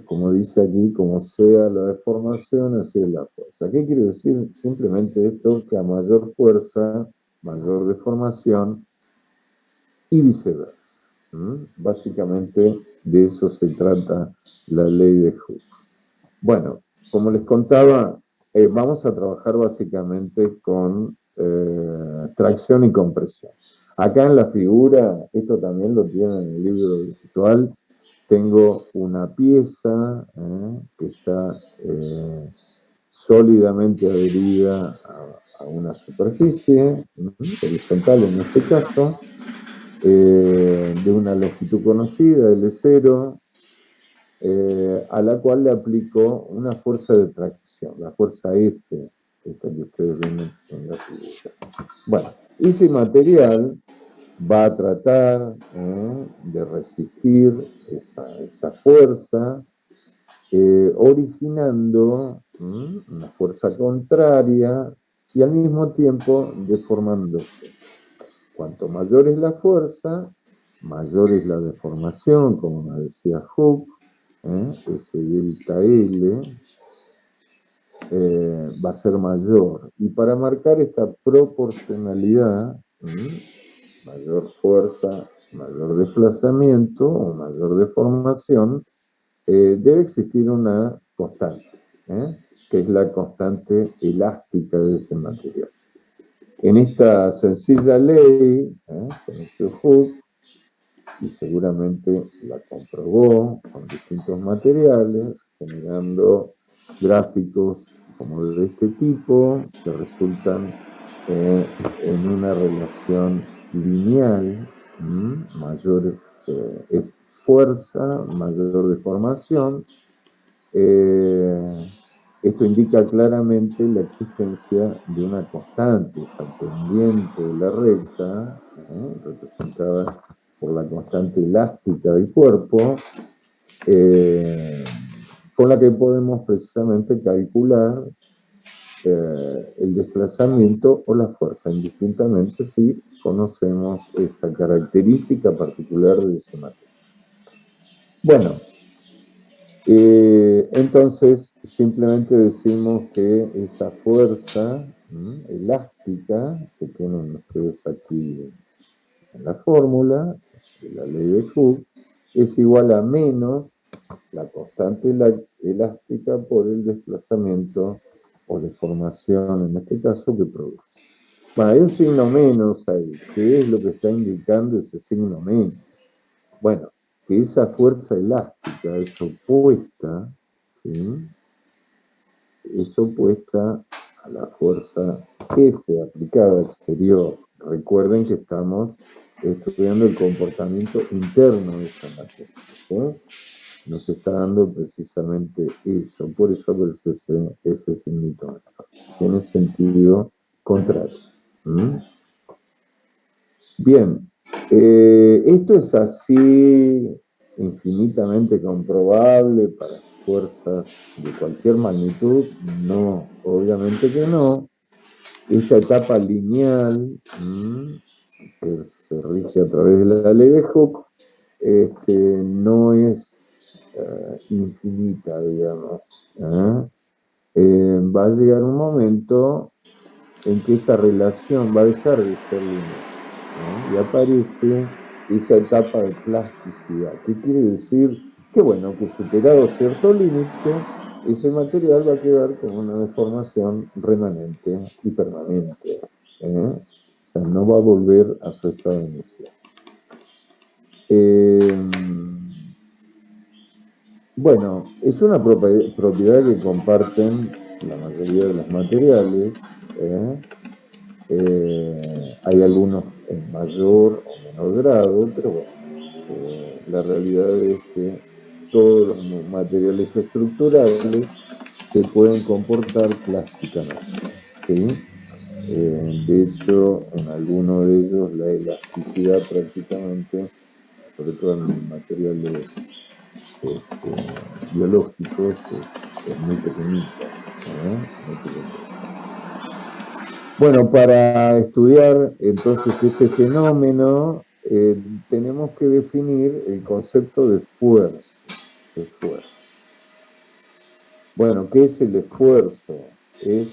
como dice aquí, como sea la deformación, así es la fuerza. ¿Qué quiere decir? Simplemente esto, que a mayor fuerza, mayor deformación y viceversa. Básicamente de eso se trata la ley de Hooke. Bueno, como les contaba, vamos a trabajar básicamente con tracción y compresión. Acá en la figura, esto también lo tienen en el libro virtual, tengo una pieza que está sólidamente adherida a una superficie, horizontal en este caso, de una longitud conocida, L0, a la cual le aplico una fuerza de tracción, la fuerza F, esta que ustedes ven en la figura. Bueno, ese material va a tratar de resistir esa fuerza, originando una fuerza contraria y al mismo tiempo deformándose. Cuanto mayor es la fuerza, mayor es la deformación, como me decía Hooke, ese delta L va a ser mayor. Y para marcar esta proporcionalidad, mayor fuerza, mayor desplazamiento o mayor deformación, debe existir una constante, que es la constante elástica de ese material. En esta sencilla ley, conoció Hooke, y seguramente la comprobó con distintos materiales, generando gráficos como de este tipo, que resultan en una relación lineal, mayor fuerza, mayor deformación. Esto indica claramente la existencia de una constante, esa pendiente de la recta, representada por la constante elástica del cuerpo, con la que podemos precisamente calcular el desplazamiento o la fuerza, indistintamente si conocemos esa característica particular de ese material. Bueno, entonces simplemente decimos que esa fuerza elástica que tienen ustedes aquí en la fórmula de la ley de Hooke es igual a menos la constante elástica por el desplazamiento o deformación, en este caso, que produce. Bueno, hay un signo menos ahí. ¿Qué es lo que está indicando ese signo menos? Bueno, que esa fuerza elástica es opuesta, ¿sí? Es opuesta a la fuerza F aplicada exterior. Recuerden que estamos estudiando el comportamiento interno de esa materia, ¿sí? Nos está dando precisamente eso, por eso aparece ese signito. Tiene sentido contrario. Bien, esto es así infinitamente comprobable para fuerzas de cualquier magnitud. No, obviamente que no. Esta etapa lineal, que se rige a través de la ley de Hooke, no es infinita, digamos. Va a llegar un momento en que esta relación va a dejar de ser lineal, ¿no? Y aparece esa etapa de plasticidad. ¿Qué quiere decir? Que bueno, que superado cierto límite, ese material va a quedar con una deformación remanente y permanente. O sea, no va a volver a su estado inicial. Bueno, es una propiedad que comparten la mayoría de los materiales. Hay algunos en mayor o menor grado, pero bueno, la realidad es que todos los materiales estructurales se pueden comportar plásticamente, ¿sí? De hecho, en algunos de ellos la elasticidad prácticamente, sobre todo en materiales biológicos, es muy pequeñita, muy pequeñita. Bueno, para estudiar entonces este fenómeno, tenemos que definir el concepto de esfuerzo. Bueno, ¿qué es el esfuerzo? Es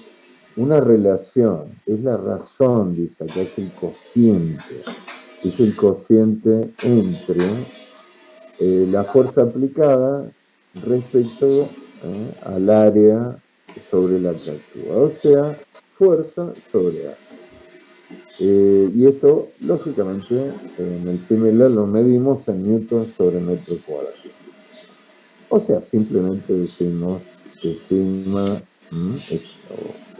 una relación, es la razón, dice acá, es el cociente. Es el cociente entre la fuerza aplicada respecto al área sobre la que actúa. O sea, fuerza sobre área. Y esto, lógicamente, en el CIMELA lo medimos en newton sobre metro cuadrado. O sea, simplemente decimos que sigma,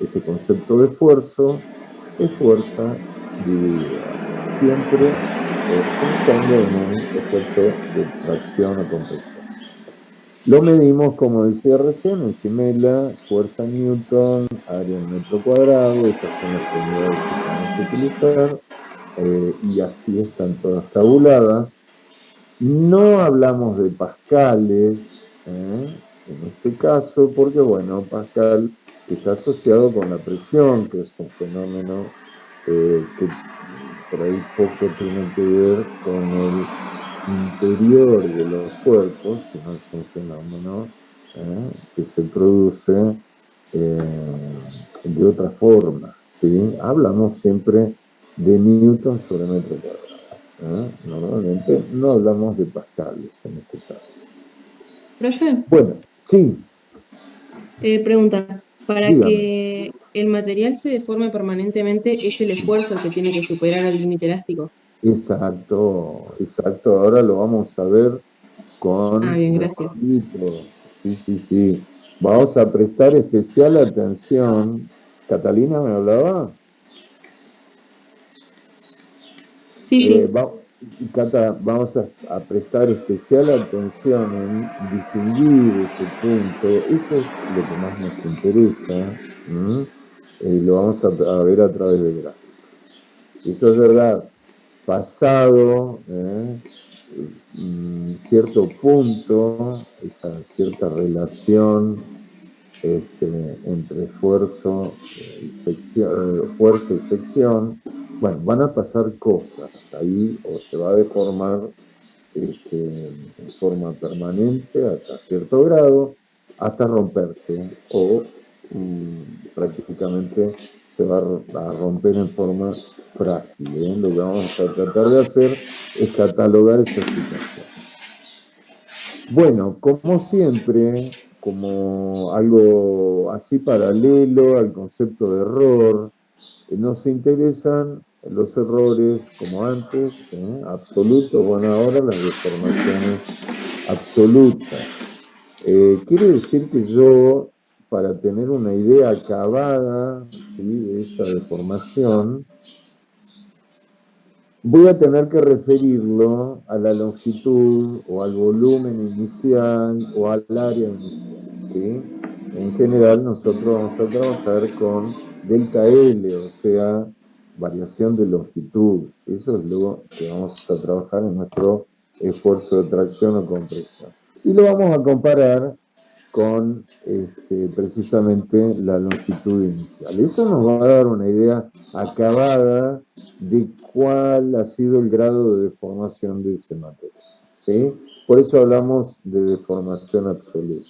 este concepto de esfuerzo, es fuerza dividida. Siempre pensando en un esfuerzo de tracción o compresión. Lo medimos, como decía recién, en CIMELA, fuerza en newton, área en metro cuadrado, esas son las unidades que tenemos que utilizar, y así están todas tabuladas. No hablamos de pascales, en este caso, porque bueno, Pascal está asociado con la presión, que es un fenómeno que por ahí poco tiene que ver con el interior de los cuerpos, sino es un fenómeno que se produce de otra forma, ¿sí? Hablamos siempre de newton sobre metro cuadrado. Normalmente no hablamos de pascales en este caso. Profe, Bueno, sí, pregunta, para dígame. que el material se deforme permanentemente, ¿es el esfuerzo el que tiene que superar al límite elástico? Exacto, exacto. Ahora lo vamos a ver Ah, con bien, gracias. registros. Sí, sí, sí. Vamos a prestar especial atención. ¿Catalina me hablaba? Sí, sí. Cata, vamos a prestar especial atención en distinguir ese punto. Eso es lo que más nos interesa. Lo vamos a ver a través del gráfico. Eso es verdad. Pasado cierto punto, esa cierta relación entre esfuerzo fuerza y sección, bueno, van a pasar cosas ahí, o se va a deformar en forma permanente hasta cierto grado, hasta romperse, o prácticamente se va a romper en forma frágil. Lo que vamos a tratar de hacer es catalogar esa situación. Bueno, como siempre, como algo así paralelo al concepto de error, nos interesan los errores como antes, absolutos, bueno, ahora las deformaciones absolutas. Quiere decir que yo, para tener una idea acabada, ¿sí?, de esa deformación, voy a tener que referirlo a la longitud o al volumen inicial o al área inicial, ¿sí? En general nosotros vamos a trabajar con delta L, o sea, variación de longitud. Eso es lo que vamos a trabajar en nuestro esfuerzo de tracción o compresión. Y lo vamos a comparar con precisamente la longitud inicial. Eso nos va a dar una idea acabada de cuál ha sido el grado de deformación de ese material, ¿sí? Por eso hablamos de deformación absoluta.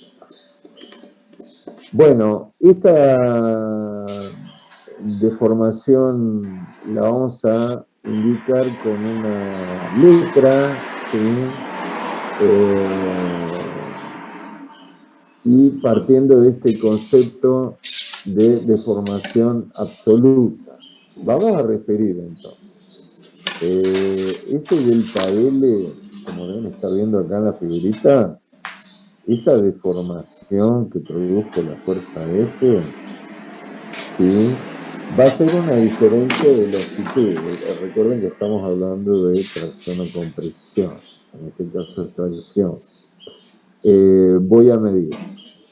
Bueno, esta deformación la vamos a indicar con una letra, ¿sí? Y partiendo de este concepto de deformación absoluta. Vamos a referir entonces. Ese delta L, como deben estar viendo acá en la figurita, esa deformación que produjo la fuerza F, ¿sí? Va a ser una diferencia de longitud. Recuerden que estamos hablando de tracción o compresión, en este caso es tracción. Voy a medir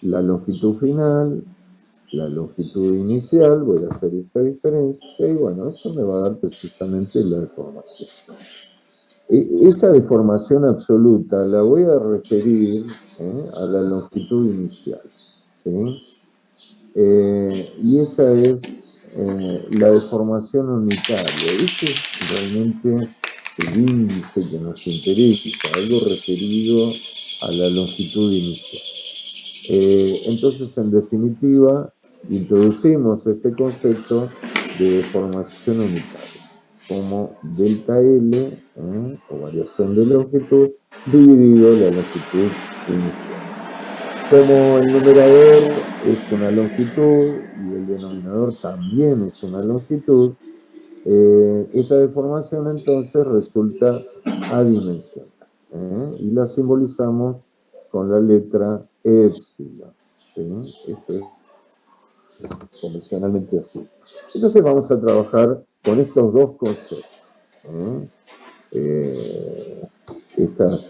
la longitud final, la longitud inicial, voy a hacer esa diferencia y bueno, eso me va a dar precisamente la deformación. Esa deformación absoluta la voy a referir a la longitud inicial, ¿sí? Y esa es la deformación unitaria. Ese es realmente el índice que nos interesa, algo referido a la longitud inicial. Entonces, en definitiva, introducimos este concepto de deformación unitaria como delta L, o variación de longitud, dividido la longitud inicial. Como el numerador es una longitud y el denominador también es una longitud, esta deformación entonces resulta adimensional, y la simbolizamos con la letra epsilon. ¿Sí? Esto es convencionalmente así. Entonces vamos a trabajar con estos dos conceptos. Estas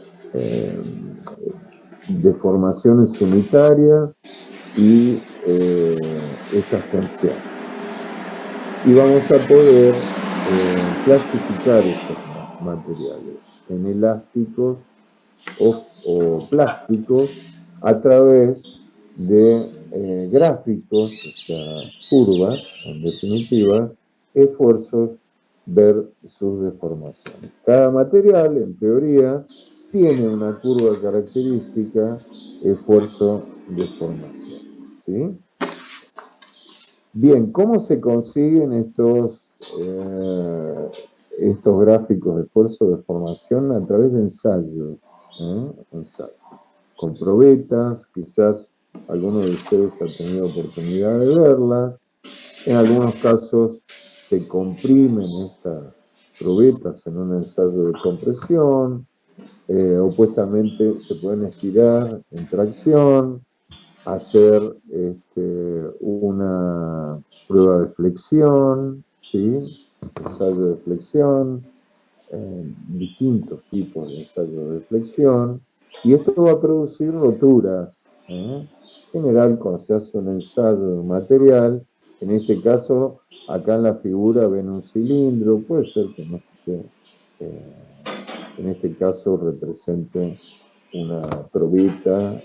deformaciones unitarias y estas tensiones. Y vamos a poder clasificar estos materiales en elásticos o plásticos a través de gráficos, o sea, curvas, en definitiva, esfuerzos, ver sus deformaciones. Cada material, en teoría, tiene una curva característica, esfuerzo, deformación. ¿Sí? Bien, ¿cómo se consiguen estos gráficos de esfuerzo de formación? A través de ensayos, ensayos. Con probetas, quizás alguno de ustedes ha tenido oportunidad de verlas. En algunos casos se comprimen estas probetas en un ensayo de compresión, opuestamente se pueden estirar en tracción, hacer una prueba de flexión, ¿sí? Ensayo de flexión, distintos tipos de ensayo de flexión, y esto va a producir roturas. En general, cuando se hace un ensayo de un material, en este caso, acá en la figura ven un cilindro, puede ser que en este caso represente una probita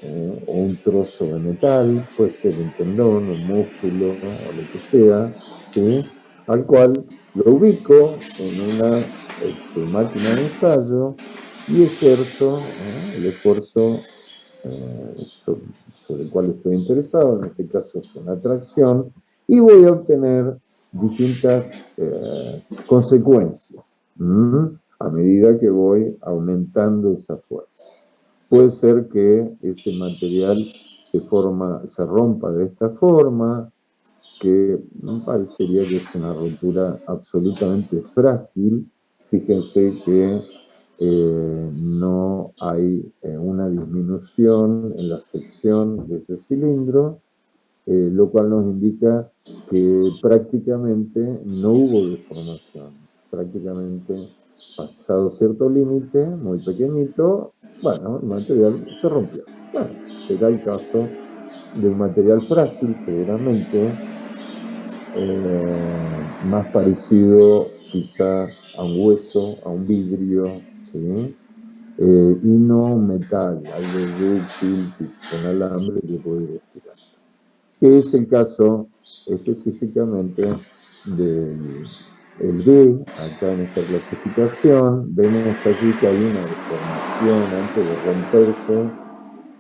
o un trozo de metal, puede ser un tendón, un músculo o lo que sea, ¿sí? Al cual lo ubico en una máquina de ensayo y ejerzo el esfuerzo sobre el cual estoy interesado, en este caso es una tracción, y voy a obtener distintas consecuencias a medida que voy aumentando esa fuerza. Puede ser que ese material se rompa de esta forma, que me parecería que es una ruptura absolutamente frágil. Fíjense que no hay una disminución en la sección de ese cilindro, lo cual nos indica que prácticamente no hubo deformación. Prácticamente, pasado cierto límite, muy pequeñito, bueno, el material se rompió. Bueno, será el caso de un material frágil, seguramente, más parecido quizá a un hueso, a un vidrio, ¿sí? Y no un metal, algo dúctil, con alambre que puede ir estirando. Que es el caso específicamente del B, acá en esta clasificación. Vemos aquí que hay una deformación antes de romperse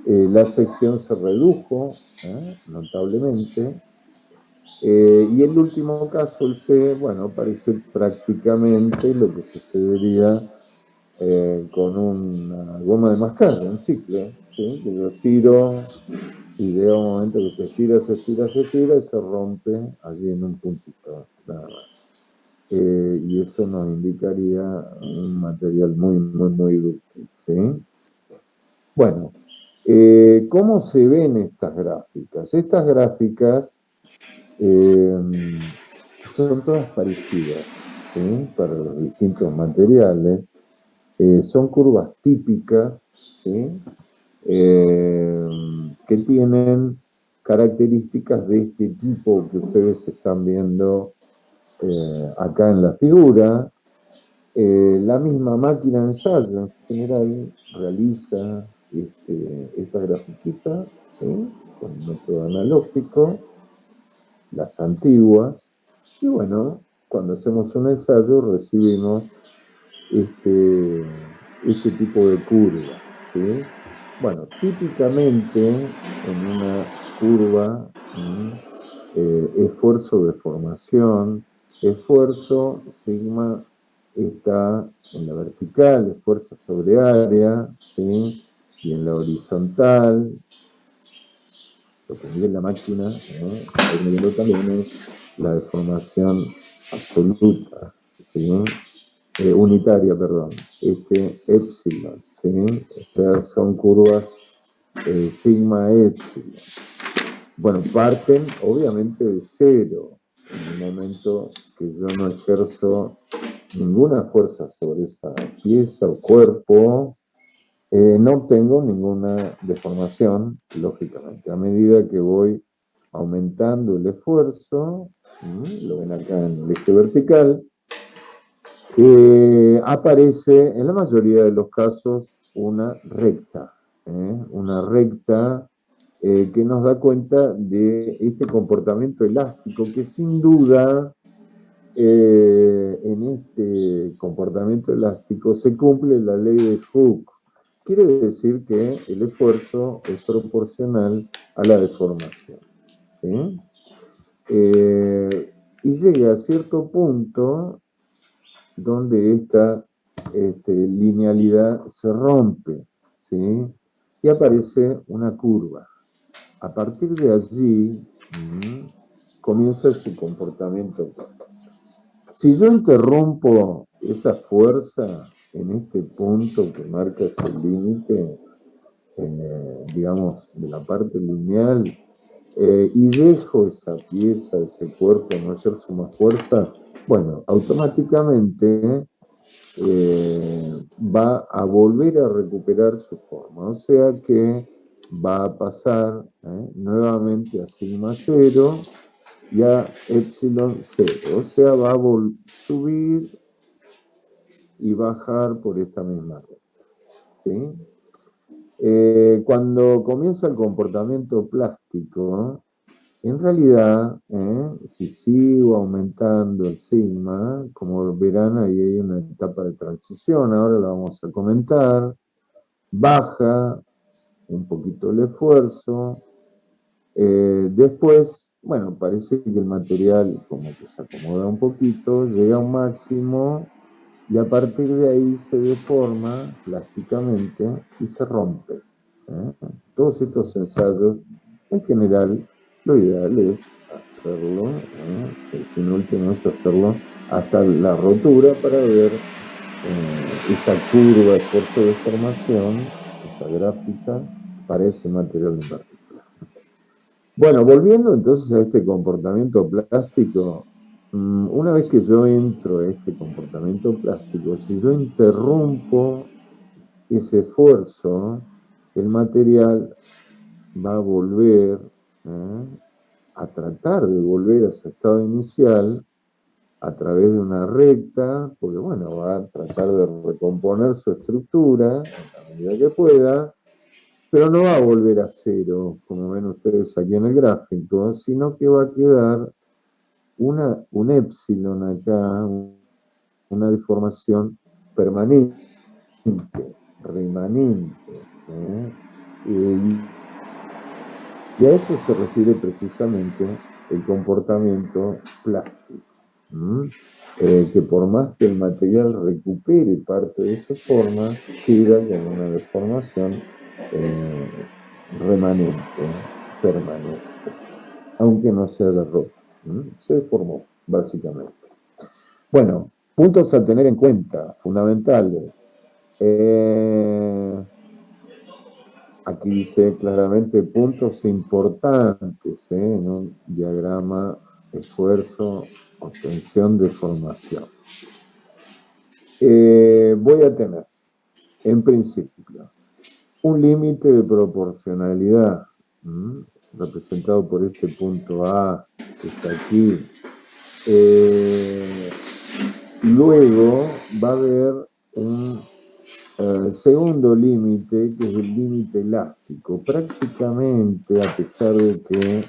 La sección se redujo notablemente. Y el último caso, el C, bueno, parece prácticamente lo que sucedería con una goma de mascar, un chicle, ¿sí? Que yo tiro y llega un momento que se estira, se estira, se estira y se rompe allí en un puntito, nada más. Y eso nos indicaría un material muy, muy, muy dúctil, ¿sí? Bueno, ¿cómo se ven estas gráficas? Estas gráficas son todas parecidas, ¿sí? Para los distintos materiales. Son curvas típicas, ¿sí? Que tienen características de este tipo que ustedes están viendo acá en la figura. La misma máquina de ensayo en general realiza esta grafiquita, ¿sí? Con método analógico, las antiguas, y bueno, cuando hacemos un ensayo recibimos este tipo de curva, ¿sí? Bueno, típicamente en una curva, esfuerzo de formación, esfuerzo, sigma está en la vertical, esfuerzo sobre área, ¿sí? Y en la horizontal, lo que mide la máquina, está midiendo también es la deformación absoluta, ¿sí? Unitaria, perdón, epsilon, ¿sí? O sea, son curvas sigma epsilon. Bueno, parten obviamente de cero, en el momento que yo no ejerzo ninguna fuerza sobre esa pieza o cuerpo, no obtengo ninguna deformación, lógicamente. A medida que voy aumentando el esfuerzo, lo ven acá en el eje vertical, aparece en la mayoría de los casos una recta, que nos da cuenta de este comportamiento elástico que sin duda en este comportamiento elástico se cumple la ley de Hooke. Quiere decir que el esfuerzo es proporcional a la deformación, ¿sí? Y llega a cierto punto donde esta linealidad se rompe, ¿sí? Y aparece una curva. A partir de allí comienza su comportamiento. Si yo interrumpo esa fuerza en este punto que marca ese límite, digamos, de la parte lineal, y dejo esa pieza, ese cuerpo no ejerzo más fuerza, bueno, automáticamente va a volver a recuperar su forma. O sea que va a pasar nuevamente a sigma 0 y a epsilon 0. O sea, va a subir y bajar por esta misma recta, ¿sí? Cuando comienza el comportamiento plástico, en realidad, si sigo aumentando el sigma, como verán, ahí hay una etapa de transición, ahora la vamos a comentar, baja un poquito el esfuerzo, después, bueno, parece que el material como que se acomoda un poquito, llega a un máximo y a partir de ahí se deforma plásticamente y se rompe. Todos estos ensayos, en general, lo ideal es hacerlo, el fin último es hacerlo hasta la rotura para ver esa curva, esfuerzo de deformación, esa gráfica, para ese material en particular. Bueno, volviendo entonces a este comportamiento plástico, una vez que yo entro a este comportamiento plástico, si yo interrumpo ese esfuerzo, el material va a volver a tratar de volver a su estado inicial a través de una recta, porque bueno, va a tratar de recomponer su estructura en la medida que pueda, pero no va a volver a cero, como ven ustedes aquí en el gráfico, sino que va a quedar un epsilon acá, una deformación permanente, remanente. Y a eso se refiere precisamente el comportamiento plástico. Que por más que el material recupere parte de su forma, queda con una deformación remanente, permanente, aunque no sea de ropa. Se deformó, básicamente. Bueno, puntos a tener en cuenta, fundamentales. Aquí dice claramente puntos importantes en un diagrama esfuerzo, obtención, deformación. Voy a tener, en principio, un límite de proporcionalidad, representado por este punto A, que está aquí. Luego va a haber un segundo límite, que es el límite elástico. Prácticamente, a pesar de que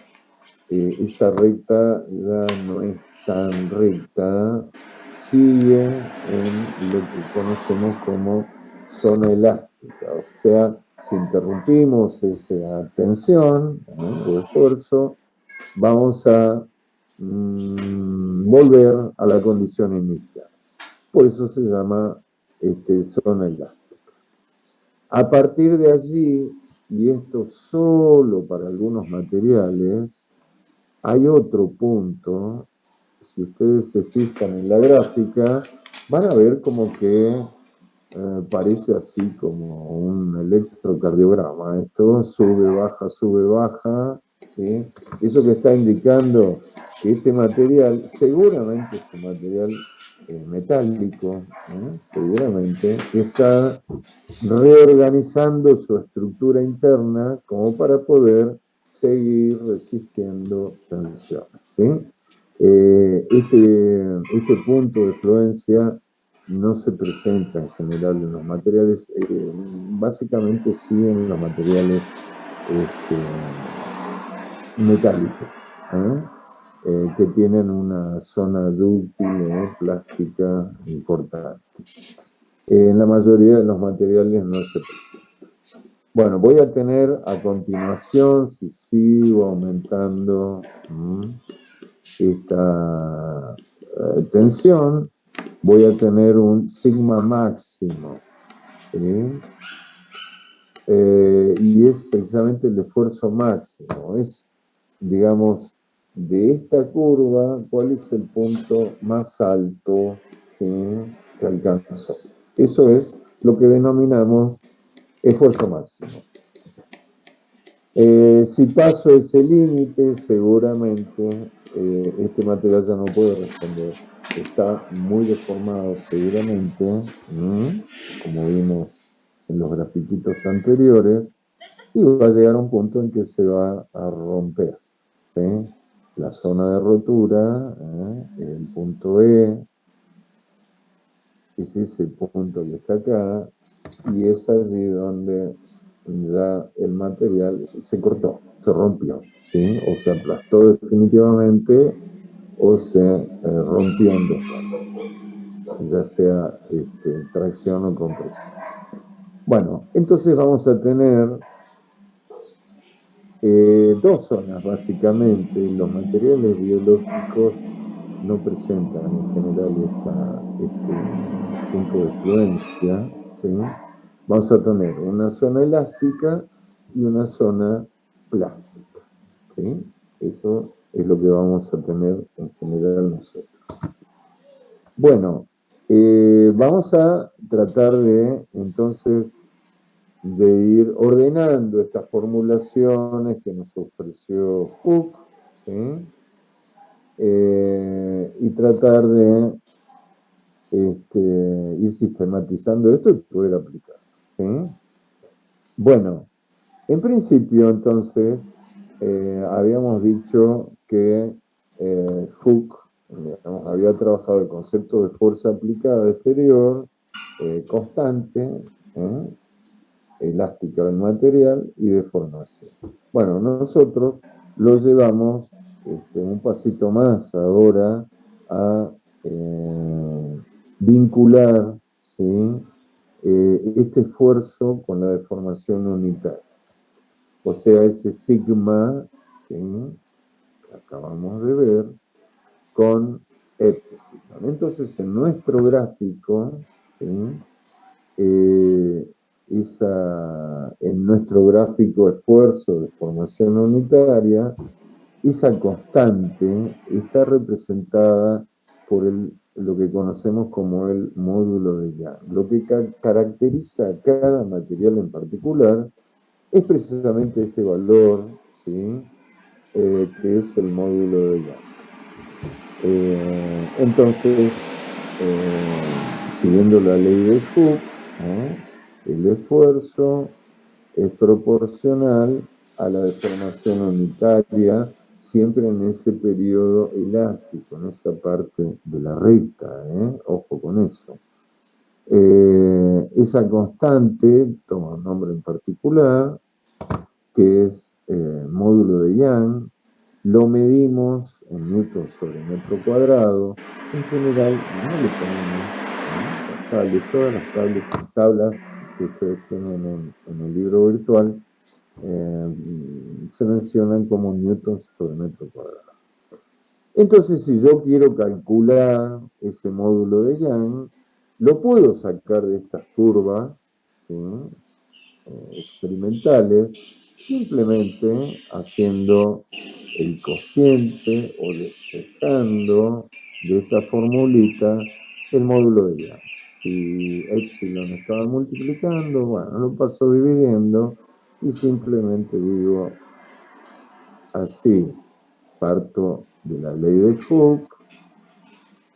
esa recta ya no es tan recta, sigue en lo que conocemos como zona elástica. O sea, si interrumpimos esa tensión o esfuerzo, vamos a volver a la condición inicial. Por eso se llama zona elástica. A partir de allí, y esto solo para algunos materiales, hay otro punto. Si ustedes se fijan en la gráfica, van a ver como que parece así como un electrocardiograma. Esto sube, baja, ¿sí? Eso que está indicando que este material seguramente es un material metálico, seguramente está reorganizando su estructura interna como para poder seguir resistiendo tensiones, ¿sí? Este punto de fluencia no se presenta en general en los materiales, básicamente sí en los materiales metálicos, que tienen una zona dúctil o plástica importante. En la mayoría de los materiales no se presenta. Bueno, voy a tener a continuación, si sigo aumentando esta tensión, voy a tener un sigma máximo. ¿Sí? Y es precisamente el esfuerzo máximo. Es, digamos, de esta curva, ¿cuál es el punto más alto, ¿sí?, que alcanzó? Eso es lo que denominamos esfuerzo máximo. Si paso ese límite, seguramente este material ya no puede responder. Está muy deformado seguramente, como vimos en los grafiquitos anteriores, y va a llegar a un punto en que se va a romper, ¿sí? La zona de rotura, el punto E, es ese punto que está acá, y es allí donde ya el material se cortó, se rompió, ¿sí? O se aplastó definitivamente o se rompió en dos partes, ya sea tracción o compresión. Bueno, entonces vamos a tener dos zonas básicamente. Los materiales biológicos no presentan en general este punto de fluencia, ¿sí? Vamos a tener una zona elástica y una zona plástica, ¿sí? Eso es lo que vamos a tener en general nosotros. Bueno, vamos a tratar de entonces de ir ordenando estas formulaciones que nos ofreció Hooke, ¿sí? Y tratar de ir sistematizando esto y poder aplicar, ¿sí? Bueno, en principio entonces habíamos dicho que Hooke, digamos, había trabajado el concepto de fuerza aplicada exterior constante, elástica del material y deformación. Bueno, nosotros lo llevamos un pasito más ahora a vincular, ¿sí?, este esfuerzo con la deformación unitaria. o sea, ese sigma, ¿sí?, que acabamos de ver, con epsilon. Entonces, en nuestro gráfico, ¿sí?, en nuestro gráfico esfuerzo de formación unitaria, esa constante está representada por lo que conocemos como el módulo de Young. Lo que caracteriza a cada material en particular es precisamente este valor, ¿sí?, que es el módulo de Young. Entonces, siguiendo la ley de Hooke, el esfuerzo es proporcional a la deformación unitaria, siempre en ese periodo elástico, en esa parte de la recta, ojo con eso. Esa constante toma un nombre en particular, que es módulo de Young. Lo medimos en newton sobre metro cuadrado. En general, no le ponemos las tablas, todas las tablas que ustedes tienen en el libro virtual se mencionan como newtons sobre metro cuadrado. Entonces, si yo quiero calcular ese módulo de Young, lo puedo sacar de estas curvas, ¿sí?, experimentales, simplemente haciendo el cociente o despejando de esta formulita el módulo de Young. Si epsilon estaba multiplicando, bueno, lo paso dividiendo y simplemente digo así, parto de la ley de Hooke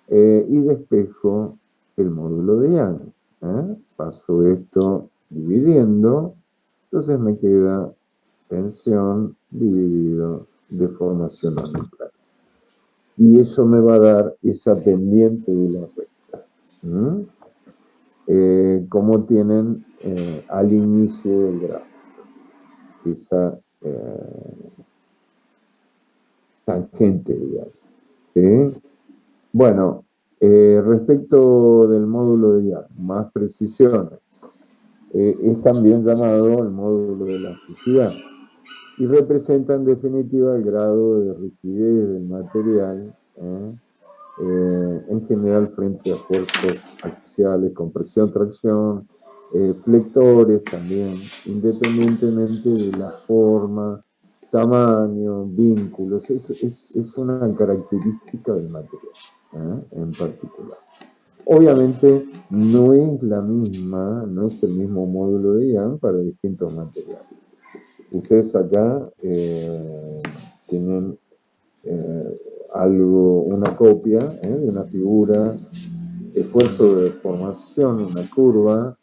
y despejo el módulo de Young. Paso esto dividiendo, entonces me queda tensión dividido deformación unital. Y eso me va a dar esa pendiente de la recta. Como tienen al inicio del gráfico. Esa tangente, digamos. ¿Sí? Bueno, respecto del módulo de Young, más precisiones. Es también llamado el módulo de elasticidad y representa en definitiva el grado de rigidez del material, en general frente a esfuerzos axiales, compresión, tracción, flectores también, independientemente de la forma, tamaño, vínculos. Es una característica del material en particular. Obviamente no es no es el mismo módulo de Young para distintos materiales. Ustedes acá tienen una copia de una figura, esfuerzo de deformación, una curva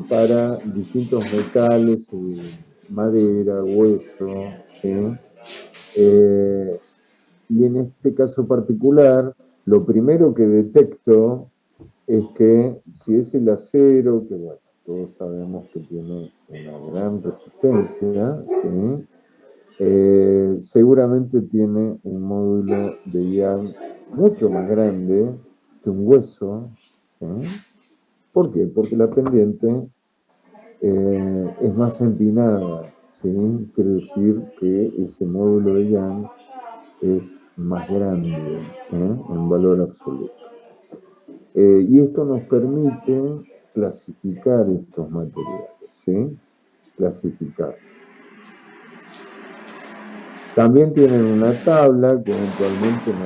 para distintos metales, madera, hueso, ¿sí? Y en este caso particular, lo primero que detecto es que si es el acero, que bueno, todos sabemos que tiene una gran resistencia, ¿sí?, seguramente tiene un módulo de Young mucho más grande que un hueso. ¿Sí? ¿Por qué? Porque la pendiente es más empinada, ¿sí? Quiere decir que ese módulo de Young es más grande en valor absoluto. Y esto nos permite clasificar estos materiales, ¿sí? Clasificar. También tienen una tabla que eventualmente en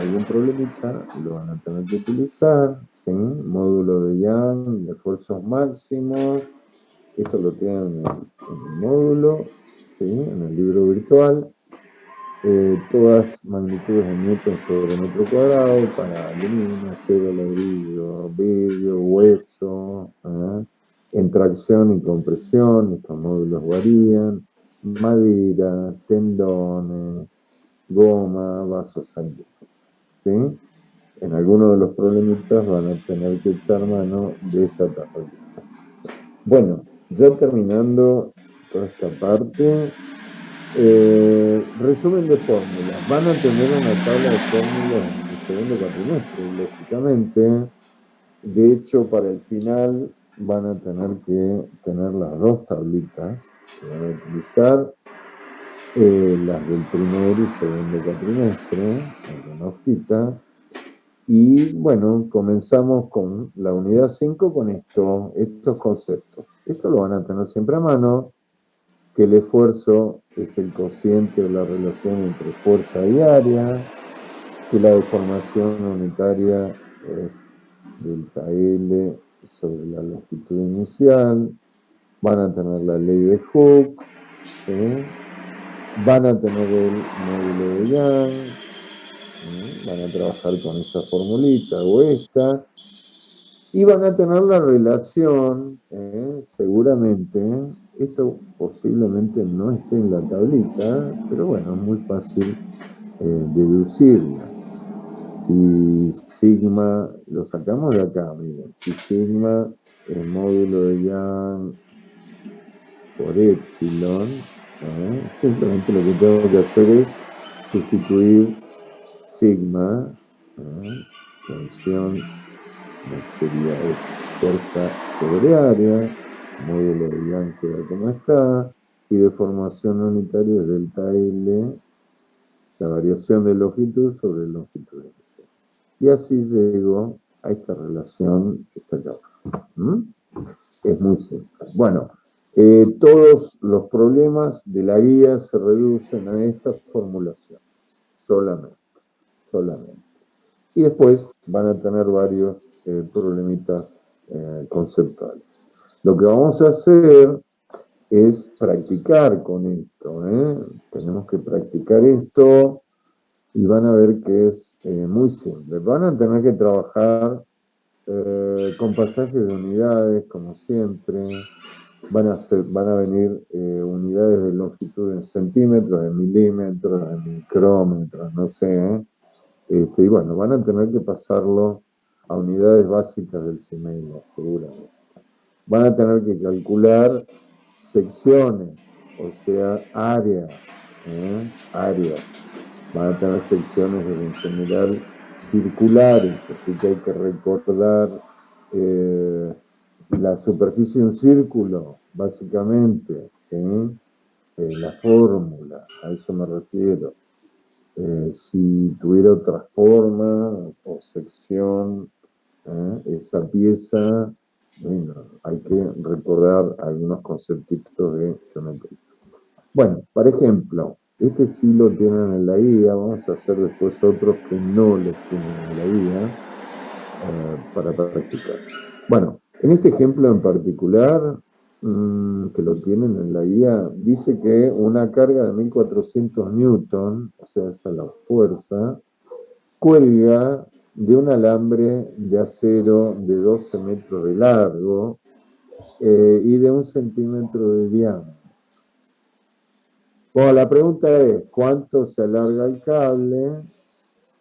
algún problemita lo van a tener que utilizar, ¿sí? Módulo de Young, esfuerzos máximos, esto lo tienen en el módulo, ¿sí?, en el libro virtual. Todas magnitudes en newton sobre metro cuadrado para aluminio, acero, ladrillo, vidrio, hueso, en tracción y compresión, estos módulos varían, madera, tendones, goma, vasos sanguíneos. ¿Sí? En algunos de los problemitas van a tener que echar mano de esta tablita. Bueno, ya terminando toda esta parte, resumen de fórmulas. Van a tener una tabla de fórmulas en el segundo cuatrimestre, lógicamente. De hecho, para el final van a tener que tener las dos tablitas, que van a utilizar las del primer y segundo cuatrimestre, en la hojita. Y bueno, comenzamos con la unidad 5 con estos conceptos. Esto lo van a tener siempre a mano, que el esfuerzo es el cociente de la relación entre fuerza y área, que la deformación unitaria es delta L sobre la longitud inicial, van a tener la ley de Hooke, ¿sí? Van a tener el módulo de Young, ¿sí? Van a trabajar con esa formulita o esta, y van a tener la relación, seguramente, esto posiblemente no esté en la tablita, pero bueno, es muy fácil deducirla. Si sigma, lo sacamos de acá, miren, si sigma es módulo de Young por epsilon, simplemente lo que tengo que hacer es sustituir sigma, tensión, sería fuerza sobre área, módulo de Young queda como está, y deformación unitaria es delta L, la variación de longitud sobre longitud de inicial. Y así llego a esta relación que está acá. Es muy simple. Bueno, todos los problemas de la guía se reducen a esta formulación, solamente. Y después van a tener varios problemitas conceptuales. Lo que vamos a hacer es practicar con esto. Tenemos que practicar esto y van a ver que es muy simple. Van a tener que trabajar con pasajes de unidades, como siempre. Van a venir unidades de longitud en centímetros, en milímetros, en micrómetros, no sé. Y bueno, van a tener que pasarlo a unidades básicas del CIMEIA, seguramente. Van a tener que calcular secciones, o sea, áreas. Van a tener secciones en general circulares, así que hay que recordar la superficie de un círculo, básicamente, ¿sí? La fórmula, a eso me refiero. Si tuviera otra forma o sección, esa pieza, bueno, hay que recordar algunos conceptitos de geometría. Bueno, por ejemplo, este sí lo tienen en la guía, vamos a hacer después otros que no los tienen en la guía para practicar. Bueno, en este ejemplo en particular, que lo tienen en la guía, dice que una carga de 1400 newton, o sea, esa es la fuerza, cuelga de un alambre de acero de 12 metros de largo y de 1 centímetro de diámetro. Bueno, la pregunta es, ¿cuánto se alarga el cable?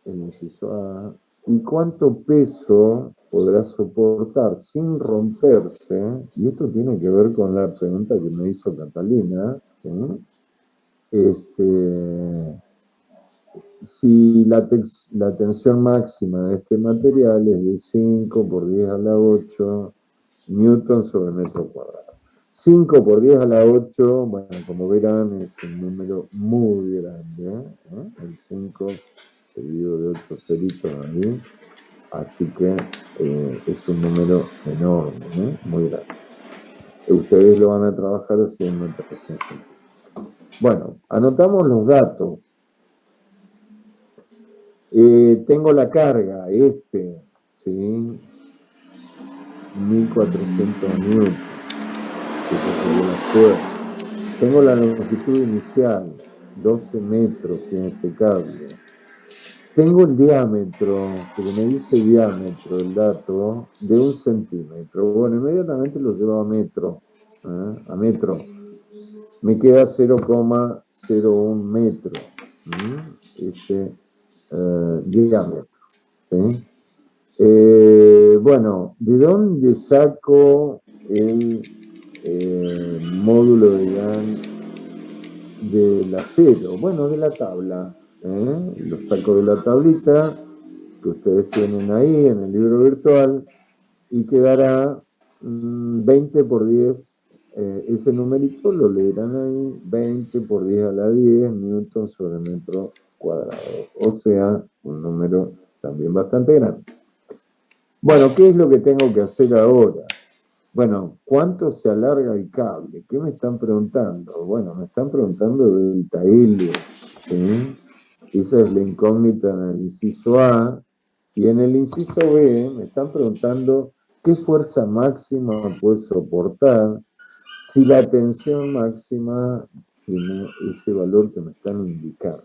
El inciso A. ¿Y cuánto peso podrá soportar sin romperse? Y esto tiene que ver con la pregunta que me hizo Catalina. Si la tensión máxima de este material es de 5 por 10 a la 8 newton sobre metro cuadrado. 5 por 10 a la 8, bueno, como verán, es un número muy grande. El 5 seguido de 8 ceritos ahí. Así que es un número enorme, muy grande. Ustedes lo van a trabajar haciendo notación. Bueno, anotamos los datos. Tengo la carga F, ¿sí? 1400 newton. Esa sería la fuerza. Tengo la longitud inicial, 12 metros tiene este cable. Tengo el diámetro, porque me dice diámetro el dato, de 1 centímetro. Bueno, inmediatamente lo llevo a metro. A metro. Me queda 0,01 metro. Ese diámetro. ¿Sí? Bueno, ¿de dónde saco el módulo de Young del acero? Bueno, de la tabla. Lo saco de la tablita que ustedes tienen ahí en el libro virtual y quedará 20 por 10 ese numerito lo leerán ahí, 20 por 10 a la 10 newton sobre metro cuadrado. O sea, un número también bastante grande. Bueno, ¿qué es lo que tengo que hacer ahora? Bueno, ¿cuánto se alarga el cable? ¿Qué me están preguntando? Bueno, me están preguntando delta L, ¿sí? Esa es la incógnita en el inciso A. Y en el inciso B me están preguntando qué fuerza máxima puede soportar si la tensión máxima tiene ese valor que me están indicando.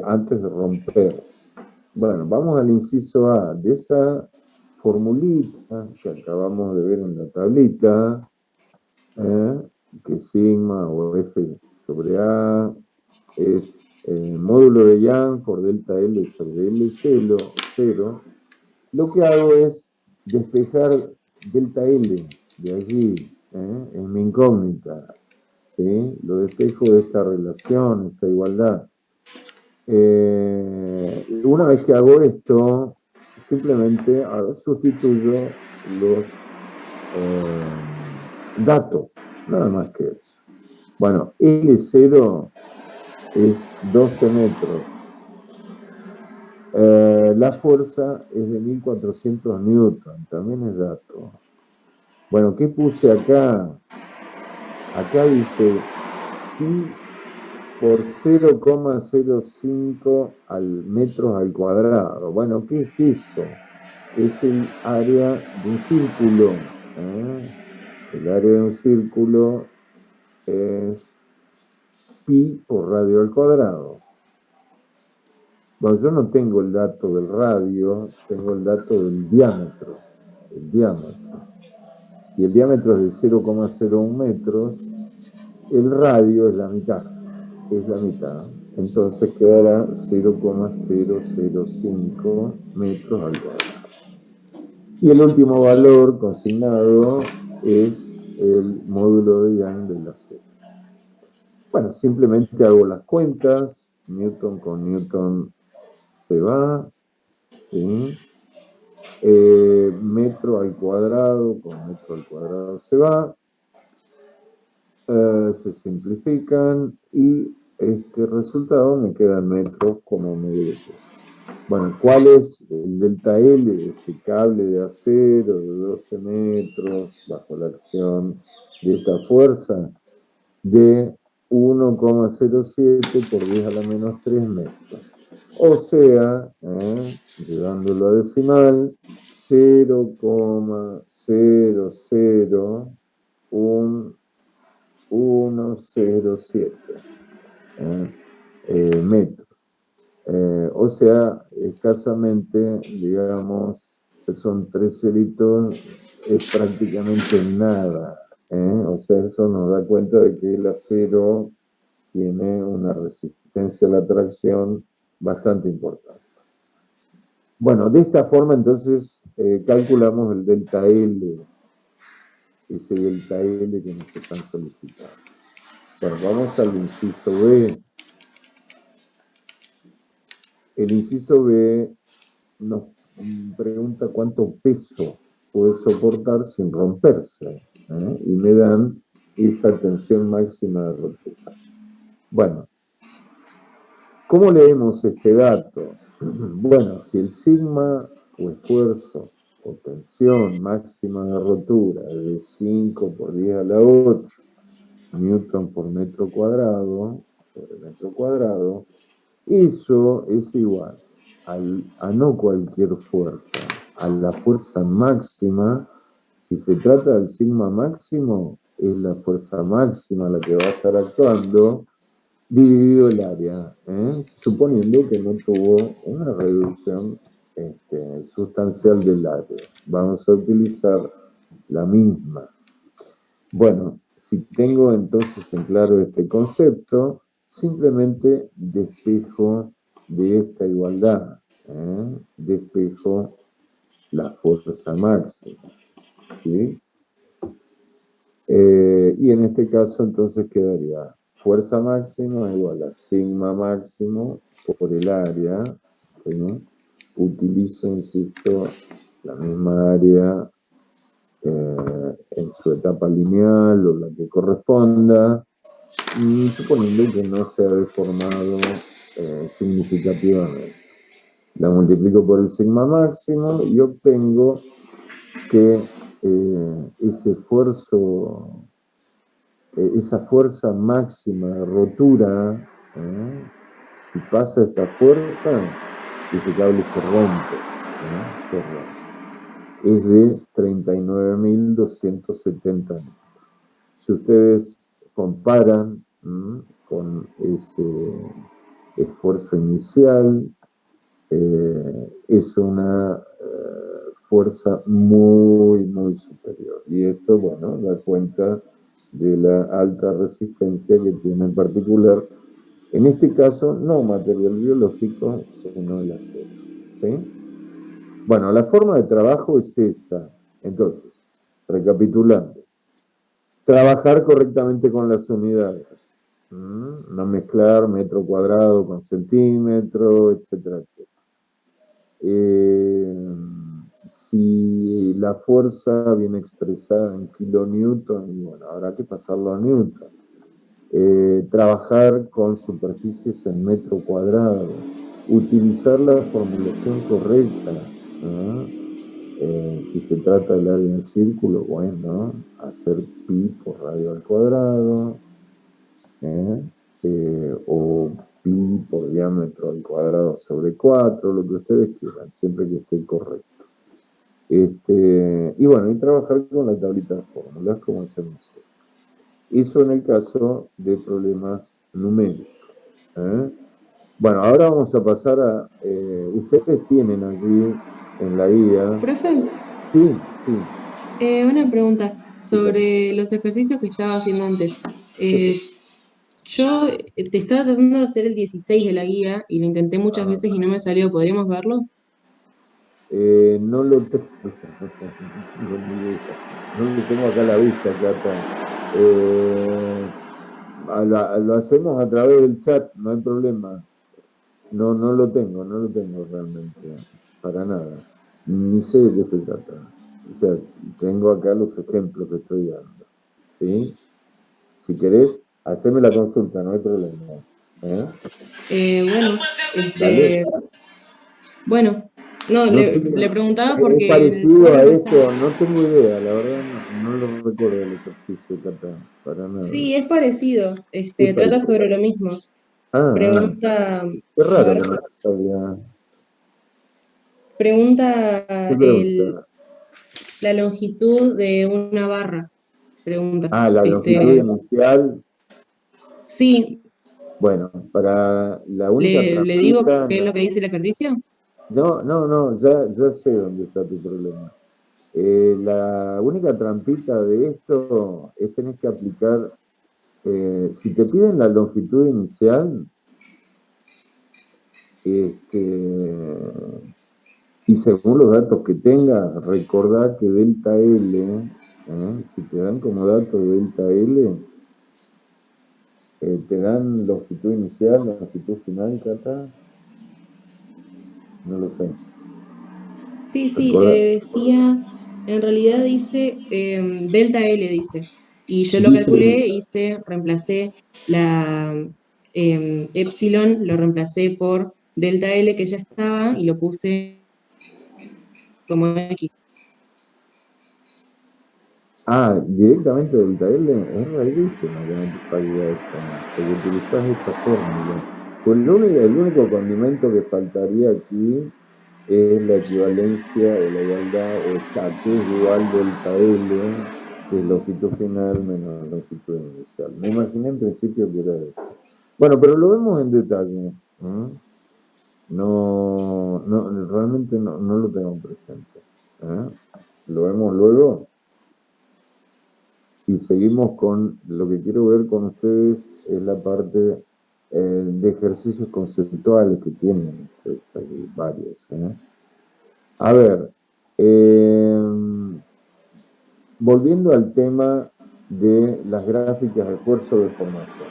Antes de romperse. Bueno, vamos al inciso A. De esa formulita que acabamos de ver en la tablita, que sigma o F sobre A es el módulo de Young por delta L sobre L0, lo que hago es despejar delta L de allí, es mi incógnita, ¿sí? Lo despejo de esta relación, esta igualdad. Una vez que hago esto, simplemente sustituyo los datos, nada más que eso. Bueno, L0 es 12 metros. La fuerza es de 1400 newton, también es dato. Bueno, ¿qué puse acá? Acá dice pi por 0,05 metros al cuadrado. Bueno, ¿qué es eso? Es el área de un círculo. El área de un círculo es pi por radio al cuadrado. Bueno, yo no tengo el dato del radio, tengo el dato del diámetro. El diámetro. Si el diámetro es de 0,01 metros, el radio es la mitad. Es la mitad. Entonces quedará 0,005 metros al cuadrado. Y el último valor consignado es el módulo de Young de la C. Bueno, simplemente hago las cuentas, Newton con Newton se va, ¿sí? Metro al cuadrado con metro al cuadrado se va, se simplifican y este resultado me queda en metros como medida. Bueno, ¿cuál es el delta L de este cable de acero de 12 metros bajo la acción de esta fuerza? De 1,07 por 10 a la menos 3 metros. O sea, llevándolo a decimal, 0,00107 metros. O sea, escasamente, digamos, son 3 ceritos, es prácticamente nada. O sea, eso nos da cuenta de que el acero tiene una resistencia a la tracción bastante importante. Bueno, de esta forma entonces calculamos el delta L, ese delta L que nos están solicitando. Bueno, vamos al inciso B. El inciso B nos pregunta cuánto peso puede soportar sin romperse, y me dan esa tensión máxima de rotura. Bueno, ¿cómo leemos este dato? Bueno, si el sigma o esfuerzo o tensión máxima de rotura es de 5 por 10 a la 8 newton por metro cuadrado, sobre metro cuadrado, eso es igual a no cualquier fuerza, a la fuerza máxima. Si se trata del sigma máximo, es la fuerza máxima la que va a estar actuando, dividido el área, suponiendo que no tuvo una reducción sustancial del área. Vamos a utilizar la misma. Bueno, si tengo entonces en claro este concepto, simplemente despejo de esta igualdad, despejo la fuerza máxima, ¿sí? Y en este caso entonces quedaría fuerza máxima igual a sigma máximo por el área, ¿sí? Utilizo, insisto, la misma área en su etapa lineal o la que corresponda, suponiendo que no se ha deformado significativamente. La multiplico por el sigma máximo y obtengo que ese esfuerzo, esa fuerza máxima de rotura, si pasa esta fuerza, ese cable se rompe, es de 39.270 metros. Si ustedes comparan con ese esfuerzo inicial, es una fuerza muy, muy superior. Y esto, bueno, da cuenta de la alta resistencia que tiene en particular, en este caso, no material biológico, sino el acero. ¿Sí? Bueno, la forma de trabajo es esa. Entonces, recapitulando, trabajar correctamente con las unidades. No mezclar metro cuadrado con centímetro, etcétera, etcétera. Si la fuerza viene expresada en kilonewton, y bueno, habrá que pasarlo a newton. Trabajar con superficies en metro cuadrado, utilizar la formulación correcta, ¿no? Si se trata del área del círculo, bueno, hacer pi por radio al cuadrado, o pi por diámetro al cuadrado sobre 4, lo que ustedes quieran, siempre que esté correcto. Y bueno, y trabajar con la tablita de fórmulas como hacemos. Eso en el caso de problemas numéricos. Bueno, ahora vamos a pasar a... ustedes tienen allí en la guía... Profe, Sí, sí. una pregunta sobre los ejercicios que estaba haciendo antes. Yo te estaba tratando de hacer el 16 de la guía y lo intenté muchas veces y no me salió. ¿Podríamos verlo? No lo tengo, no lo tengo acá a la vista, Cata. Lo hacemos a través del chat, no hay problema. No lo tengo realmente, para nada. Ni sé de qué se trata. O sea, tengo acá los ejemplos que estoy dando. ¿Sí? Si querés, haceme la consulta, no hay problema. Bueno, ¿Vale? bueno, no, le preguntaba Es porque el parecido foro a no está. esto, no tengo idea, la verdad no lo recuerdo el ejercicio, Cata, para nada. Sí, es parecido. ¿Qué Trata parecido? sobre lo mismo. Ah, Pregunta, qué a raro ver, que no sabía. pregunta ¿Qué pregunta? la longitud de una barra. Pregunta. Ah, la longitud inicial. Sí, Bueno, para la única le digo trampita, qué es lo que dice el ejercicio. no, ya sé dónde está tu problema. La única trampita de esto es tener que aplicar, si te piden la longitud inicial, y según los datos que tenga, recordá que delta L, si te dan como dato delta L, te dan longitud inicial, longitud final, Cata. No lo sé. Sí, Recordá. decía, en realidad dice delta L, dice. Y yo lo Dice, calculé, reemplacé la epsilon, lo reemplacé por delta L que ya estaba y lo puse como X. directamente delta L, es rarísima que no te salga esta, porque utilizás esta fórmula. Pues el único condimento que faltaría aquí es la equivalencia o la igualdad, o está, que es igual delta L, que es longitud final menos longitud inicial. Me imaginé en principio que era eso. Bueno, pero lo vemos en detalle. Realmente no lo tengo presente. Lo vemos luego y seguimos con lo que quiero ver con ustedes, es la parte de ejercicios conceptuales que tienen ustedes, hay varios. A ver, volviendo al tema de las gráficas de esfuerzo de formación,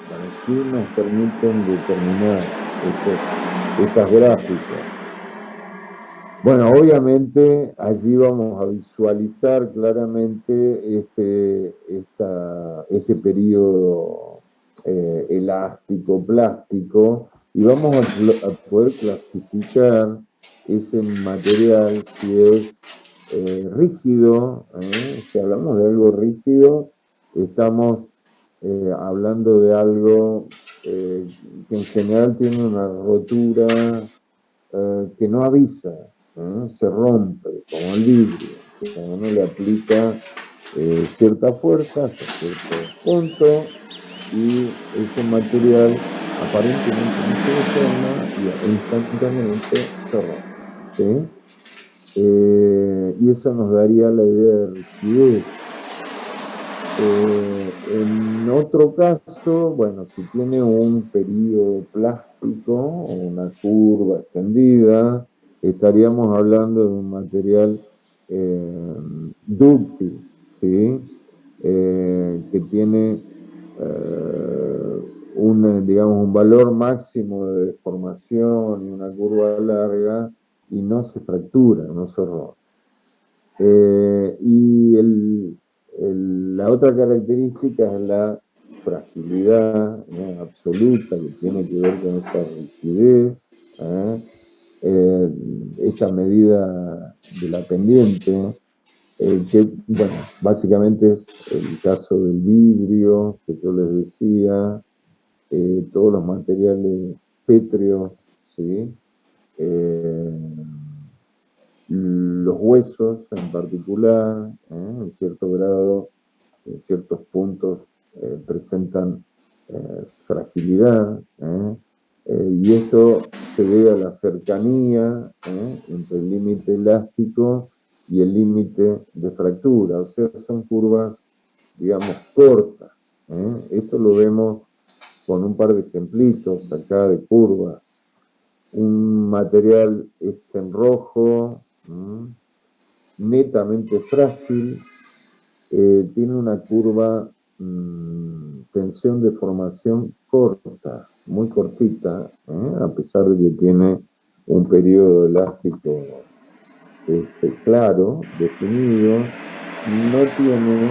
¿qué nos permiten determinar estas gráficas? Bueno, obviamente allí vamos a visualizar claramente este periodo elástico, plástico, y vamos a poder clasificar ese material si es rígido. Si hablamos de algo rígido, estamos hablando de algo que en general tiene una rotura que no avisa, se rompe, como el vidrio. Si uno le aplica cierta fuerza hasta cierto punto y ese material aparentemente no se deforma e instantáneamente se rompe. ¿Sí? Y eso nos daría la idea de rigidez. En otro caso, bueno, si tiene un periodo plástico o una curva extendida, estaríamos hablando de un material eh, dúctil, ¿sí? Que tiene digamos, un valor máximo de deformación y una curva larga y no se fractura, no se rompe. La otra característica es la fragilidad, ¿no?, absoluta, que tiene que ver con esa rigidez. ¿Eh? Esta medida de la pendiente, que, bueno, básicamente es el caso del vidrio, que yo les decía, todos los materiales pétreos, ¿sí? Eh, los huesos en particular, en cierto grado, en ciertos puntos presentan fragilidad, y esto se debe a la cercanía entre el límite elástico y el límite de fractura, o sea, son curvas, digamos, cortas. Esto lo vemos con un par de ejemplitos acá de curvas. Un material en rojo, netamente frágil, tiene una curva, tensión de formación corta, muy cortita, a pesar de que tiene un periodo elástico claro, definido, no tiene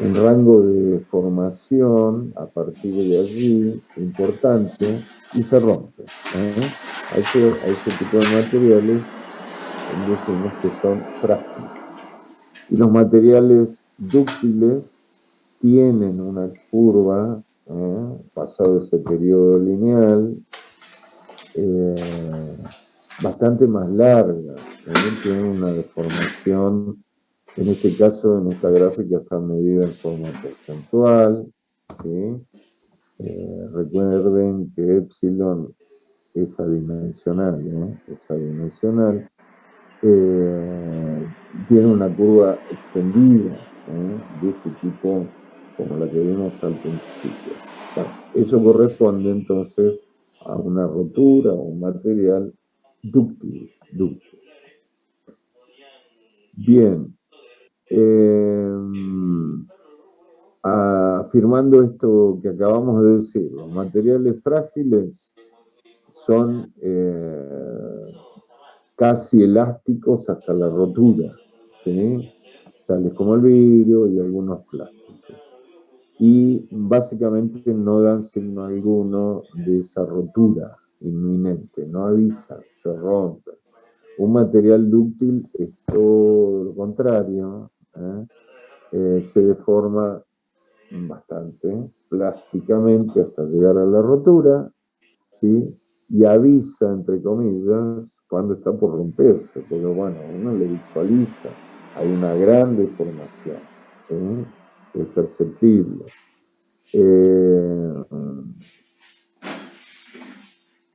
un rango de formación a partir de allí importante y se rompe. A ese tipo de materiales decimos que son frágiles. Y los materiales dúctiles tienen una curva, pasado ese periodo lineal, bastante más larga. Tienen una deformación, en este caso, en esta gráfica está medida en forma porcentual. ¿Sí? Recuerden que epsilon es adimensional, es adimensional. Tiene una curva extendida, de este tipo, como la que vimos al principio. Bueno, eso corresponde entonces a una rotura o un material dúctil. Bien. Afirmando esto que acabamos de decir, los materiales frágiles son casi elásticos hasta la rotura, ¿sí? Tales como el vidrio y algunos plásticos. Y básicamente no dan signo alguno de esa rotura inminente, no avisan, se rompen. Un material dúctil es todo lo contrario, se deforma bastante plásticamente hasta llegar a la rotura, ¿sí? Y avisa, entre comillas, cuando está por romperse, porque bueno, uno le visualiza, hay una gran deformación, ¿sí? Es perceptible.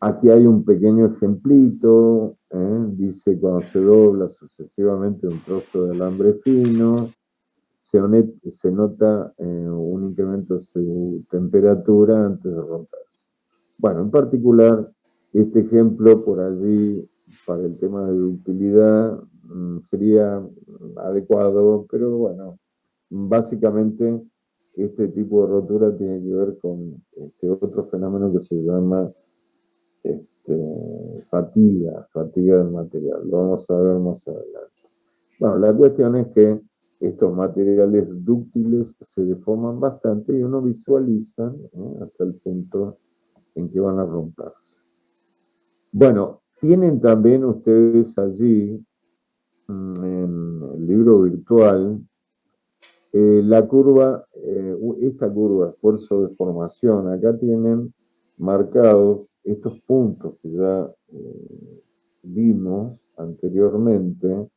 Aquí hay un pequeño ejemplito, dice cuando se dobla sucesivamente un trozo de alambre fino, se nota un incremento de su temperatura antes de romperse. Bueno, en particular, este ejemplo por allí, para el tema de ductilidad, sería adecuado, pero bueno, básicamente este tipo de rotura tiene que ver con otro fenómeno que se llama fatiga del material. Lo vamos a ver más adelante. Bueno, la cuestión es que estos materiales dúctiles se deforman bastante y uno visualiza hasta el punto en que van a romperse. Bueno, tienen también ustedes allí, en el libro virtual, la curva, esta curva, esfuerzo de formación. Acá tienen marcados estos puntos que ya vimos anteriormente.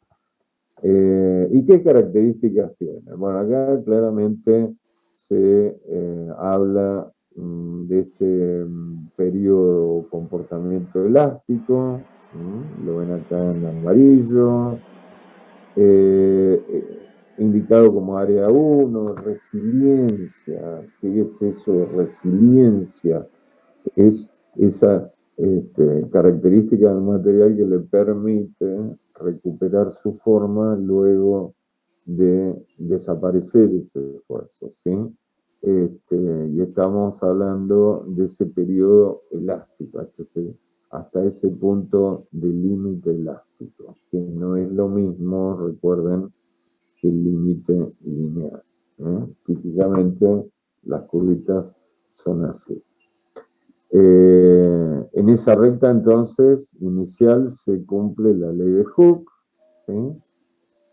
¿Y qué características tiene? Bueno, acá claramente se habla de este periodo o comportamiento elástico, lo ven acá en amarillo, indicado como área 1, resiliencia. ¿Qué es eso de resiliencia? Es esa característica del material que le permite recuperar su forma luego de desaparecer ese esfuerzo, ¿sí? Y estamos hablando de ese periodo elástico, hasta ese punto de límite elástico, que no es lo mismo, recuerden, que el límite lineal. Típicamente las curvitas son así. En esa recta entonces inicial se cumple la ley de Hooke, ¿sí?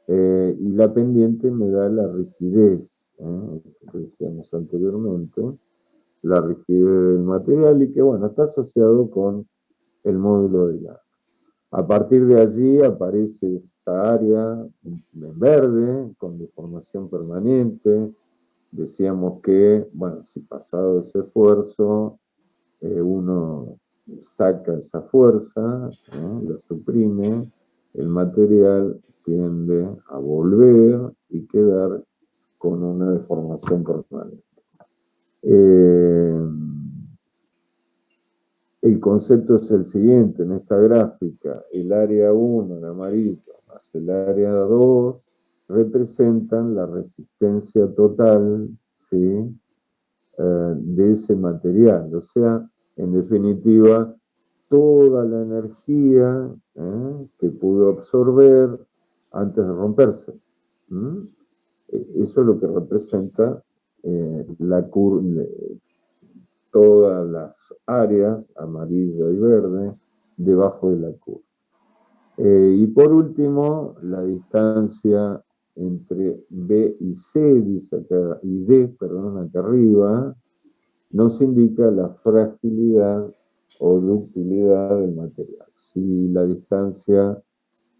Y la pendiente me da la rigidez, eso que decíamos anteriormente, la rigidez del material y que bueno, está asociado con el módulo de la. A partir de allí aparece esa área en verde con deformación permanente. Decíamos que, bueno, si pasado ese esfuerzo, uno saca esa fuerza, la suprime, el material tiende a volver y quedar con una deformación permanente. El concepto es el siguiente, en esta gráfica, el área 1 en amarillo más el área 2 representan la resistencia total, ¿sí? De ese material, o sea, en definitiva, toda la energía que pudo absorber antes de romperse. Eso es lo que representa la curva, todas las áreas, amarilla y verde, debajo de la curva. Y por último, la distancia entre B y C, dice acá, y D, perdón, acá arriba, nos indica la fragilidad o ductilidad del material. Si la distancia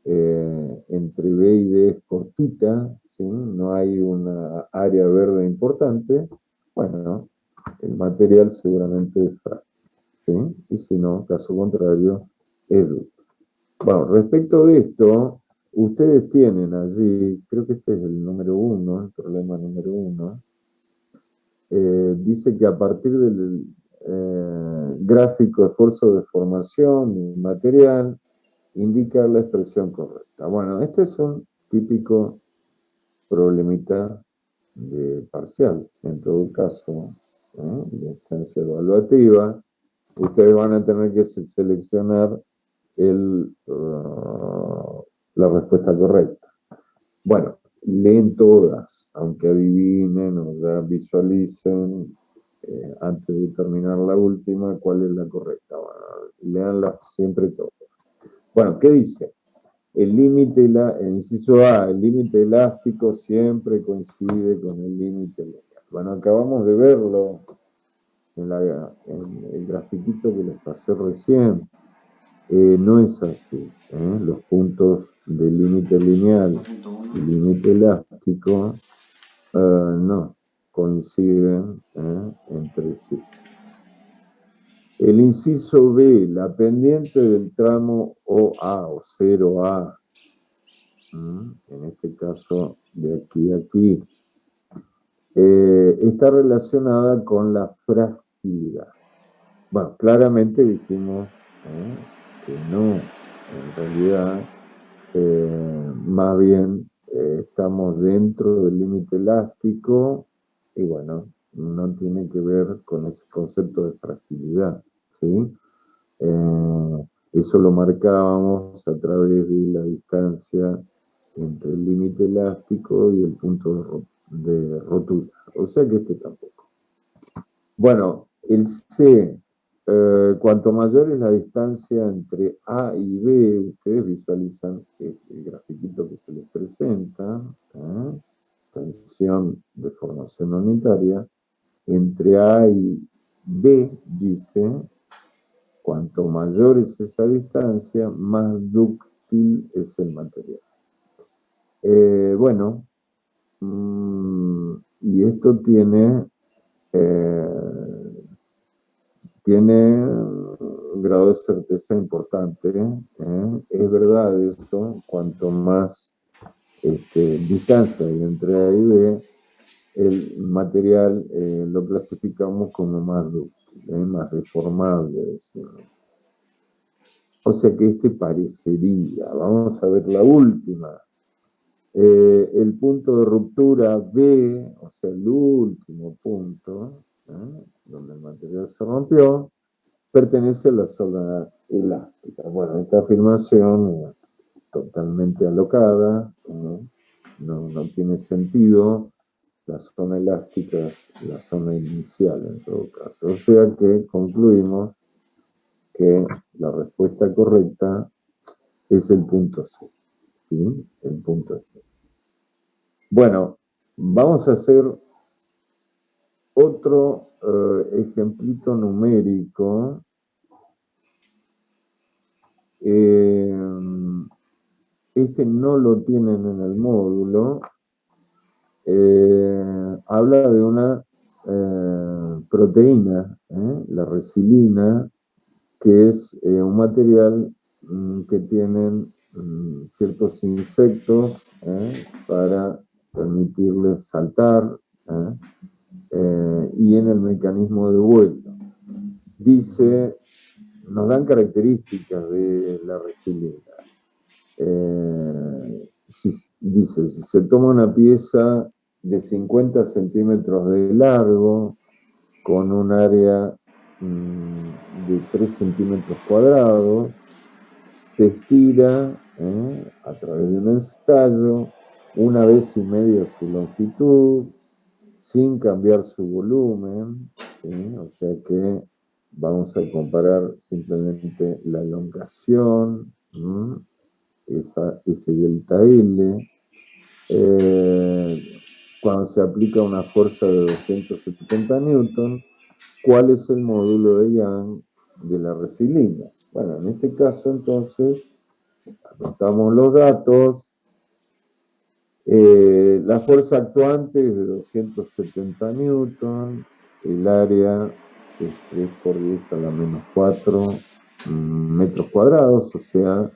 entre B y D es cortita, ¿sí? No hay una área verde importante, bueno, el material seguramente es frágil, ¿sí? Y si no, caso contrario, es dúctil. Bueno, respecto de esto, ustedes tienen allí, creo que este es el número 1, el problema número 1, dice que a partir del gráfico esfuerzo de formación y material, indica la expresión correcta. Bueno, este es un típico problemita de parcial. En todo caso, de instancia evaluativa, ustedes van a tener que seleccionar la respuesta correcta. Bueno, leen todas, aunque adivinen o ya visualicen antes de terminar la última cuál es la correcta. Bueno, leanlas siempre todas. Bueno, ¿qué dice? El límite, el inciso A, el límite elástico siempre coincide con el límite lineal. Bueno, acabamos de verlo en el grafiquito que les pasé recién. No es así. Los puntos del límite lineal y límite elástico no coinciden entre sí. El inciso B, la pendiente del tramo OA o 0A, en este caso de aquí a aquí, está relacionada con la fragilidad. Bueno, claramente dijimos que no, en realidad, más bien estamos dentro del límite elástico y bueno, no tiene que ver con ese concepto de fragilidad, ¿sí? Eso lo marcábamos a través de la distancia entre el límite elástico y el punto de rotura. O sea que este tampoco. Bueno, el C, cuanto mayor es la distancia entre A y B, ustedes visualizan el grafiquito que se les presenta, tensión de formación unitaria, entre A y B, dice, cuanto mayor es esa distancia, más dúctil es el material. Bueno, y esto tiene un grado de certeza importante. Es verdad eso, cuanto más distancia hay entre A y B, el material lo clasificamos como más dúctil, más deformable, decimos. O sea que parecería, vamos a ver la última. El punto de ruptura B, o sea, el último punto, donde el material se rompió, pertenece a la zona elástica. Bueno, esta afirmación es totalmente alocada, no tiene sentido. La zona elástica es la zona inicial en todo caso. O sea que concluimos que la respuesta correcta es el punto C. ¿Sí? El punto C. Bueno, vamos a hacer otro ejemplito numérico. Este no lo tienen en el módulo. Habla de una proteína, la resilina, que es un material que tienen ciertos insectos para permitirles saltar y en el mecanismo de vuelo. Dice, nos dan características de la resilina. Dice, si se toma una pieza de 50 centímetros de largo, con un área de 3 centímetros cuadrados, se estira a través de un ensayo 1,5 veces su longitud, sin cambiar su volumen, o sea que vamos a comparar simplemente la elongación, ese delta L, cuando se aplica una fuerza de 270 newton, ¿cuál es el módulo de Young de la resilina? Bueno, en este caso entonces anotamos los datos. La fuerza actuante es de 270 newton, el área es 3 por 10 a la menos 4 metros cuadrados, o sea,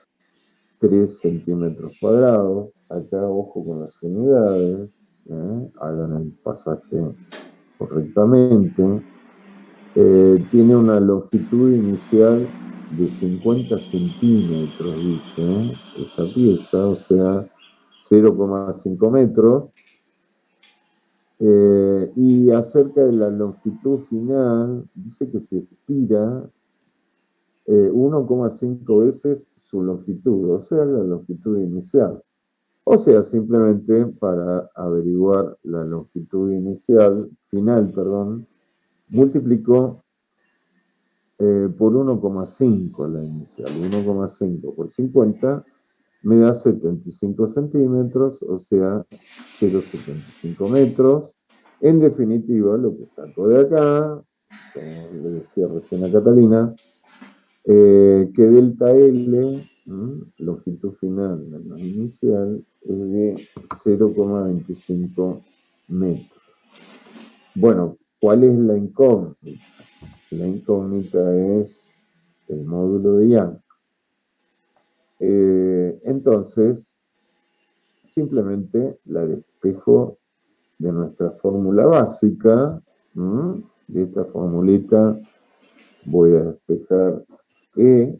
3 centímetros cuadrados. Acá, ojo con las unidades, hagan el pasaje correctamente. Tiene una longitud inicial de 50 centímetros, dice esta pieza, o sea, 0,5 metros. Y acerca de la longitud final, dice que se estira 1,5 veces su longitud, o sea, la longitud inicial. O sea, simplemente para averiguar la longitud final, multiplicó por 1,5 la inicial. 1,5 por 50 me da 75 centímetros, o sea, 0,75 metros. En definitiva, lo que saco de acá, como le decía recién a Catalina, que delta L, longitud final menos inicial, es de 0,25 metros. Bueno, ¿cuál es la incógnita? La incógnita es el módulo de Young. Entonces, simplemente la despejo de nuestra fórmula básica. De esta formulita voy a despejar E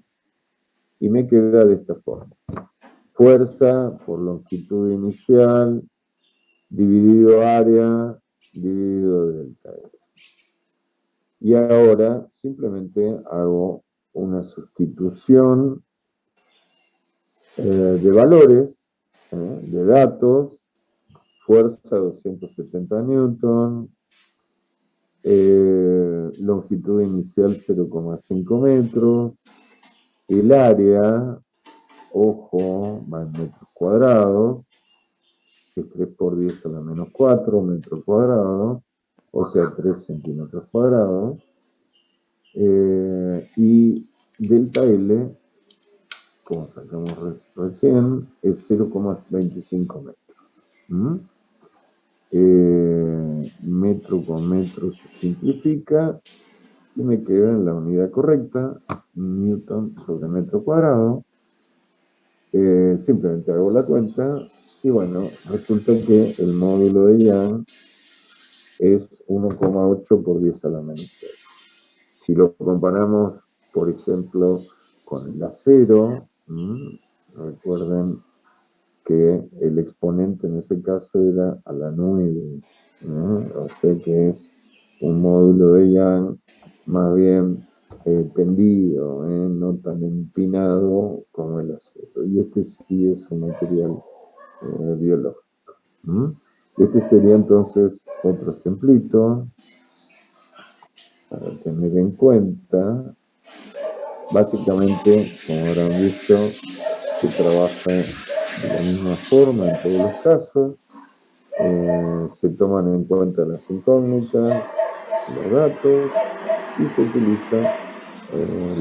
y me queda de esta forma. Fuerza por longitud inicial dividido área dividido delta L. Y ahora simplemente hago una sustitución de valores, de datos, fuerza 270 newton, longitud inicial 0,5 metros, el área, ojo, va en metros cuadrados, que es 3 por 10 a la menos 4 metros cuadrados, o sea, 3 centímetros cuadrados, y delta L, como sacamos recién, es 0,25 metros. Metro con metro se simplifica y me queda en la unidad correcta, newton sobre metro cuadrado. Simplemente hago la cuenta y bueno, resulta que el módulo de Young es 1,8 por 10 a la menos 6. Si lo comparamos, por ejemplo, con el acero, recuerden que el exponente en ese caso era a la 9, o sea que es un módulo de Young más bien tendido, no tan empinado como el acero. Y este sí es un material biológico. Este sería entonces otro ejemplito para tener en cuenta. Básicamente, como habrán visto, se trabaja de la misma forma en todos los casos. Se toman en cuenta las incógnitas, los datos, y se utiliza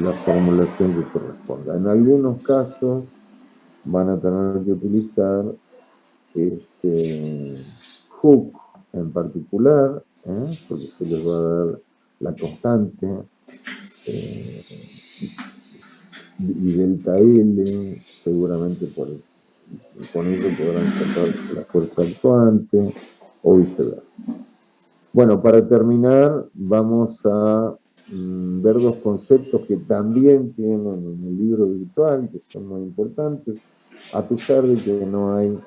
la formulación que corresponda. En algunos casos van a tener que utilizar Hooke en particular, porque se les va a dar la constante, y delta L, seguramente con ello podrán sacar la fuerza actuante, o viceversa. Bueno, para terminar, vamos a ver dos conceptos que también tienen en el libro virtual, que son muy importantes, a pesar de que no hay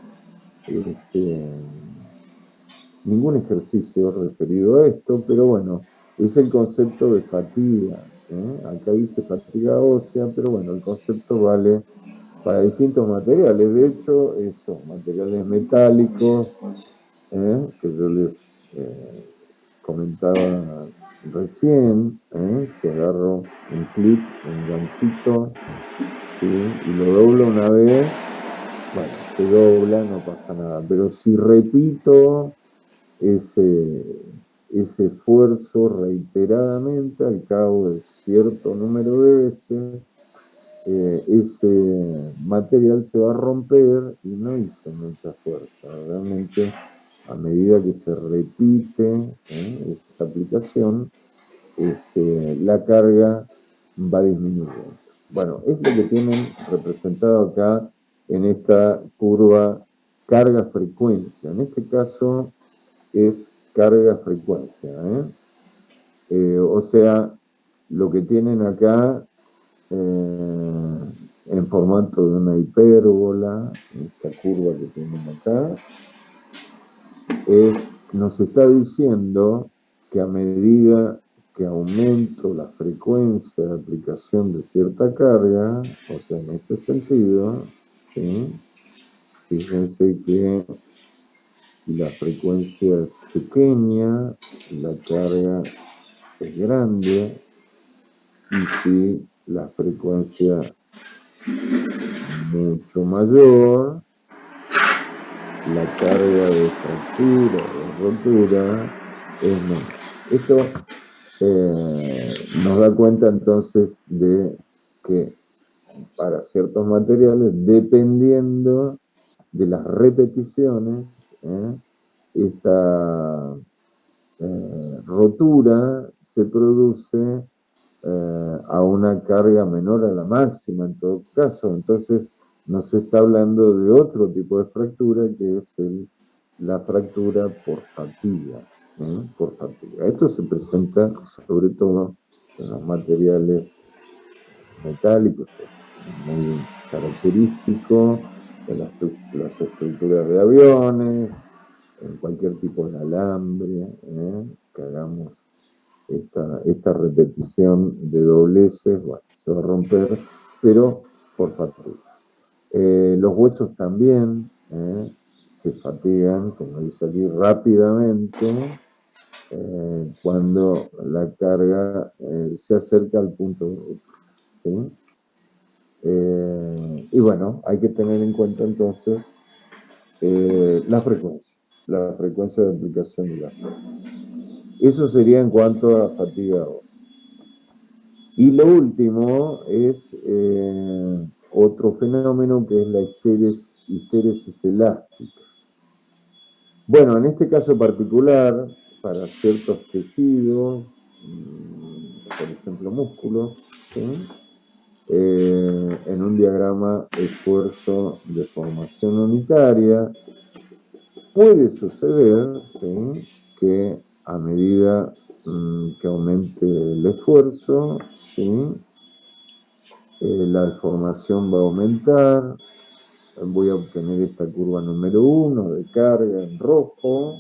ningún ejercicio referido a esto, pero bueno, es el concepto de fatiga. Acá dice fatiga ósea, pero bueno, el concepto vale para distintos materiales. De hecho, esos materiales metálicos, que yo les comentaba recién, si agarro un clip, un ganchito, ¿sí? Y lo doblo una vez, bueno, se dobla, no pasa nada. Pero si repito ese esfuerzo reiteradamente al cabo de cierto número de veces, ese material se va a romper y no hizo mucha fuerza. Realmente, a medida que se repite esa aplicación, la carga va disminuyendo. Bueno, es lo que tienen representado acá en esta curva carga-frecuencia. En este caso es carga-frecuencia. O sea, lo que tienen acá en formato de una hipérbola, esta curva que tienen acá, nos está diciendo que a medida que aumento la frecuencia de aplicación de cierta carga, o sea, en este sentido, ¿sí? Fíjense que si la frecuencia es pequeña, la carga es grande, y si la frecuencia es mucho mayor, la carga de fractura o de rotura es menor. Esto nos da cuenta entonces de que para ciertos materiales, dependiendo de las repeticiones, esta rotura se produce a una carga menor a la máxima en todo caso. Entonces nos está hablando de otro tipo de fractura, que es la fractura por fatiga. Por fatiga. Esto se presenta sobre todo en los materiales metálicos, muy característico en las estructuras de aviones, en cualquier tipo de alambre que hagamos esta repetición de dobleces, bueno, se va a romper, pero por fatiga. Los huesos también se fatigan, como dice aquí, rápidamente cuando la carga se acerca al punto bruto. ¿Sí? Y bueno, hay que tener en cuenta entonces la frecuencia de aplicación de la fuerza. Eso sería en cuanto a fatiga ósea. Y lo último es otro fenómeno que es la histéresis elástica. Bueno, en este caso particular, para ciertos tejidos, por ejemplo músculos, ¿sí? En un diagrama esfuerzo de formación unitaria, puede suceder, ¿sí?, que a medida que aumente el esfuerzo, ¿sí?, la deformación va a aumentar. Voy a obtener esta curva número 1 de carga en rojo.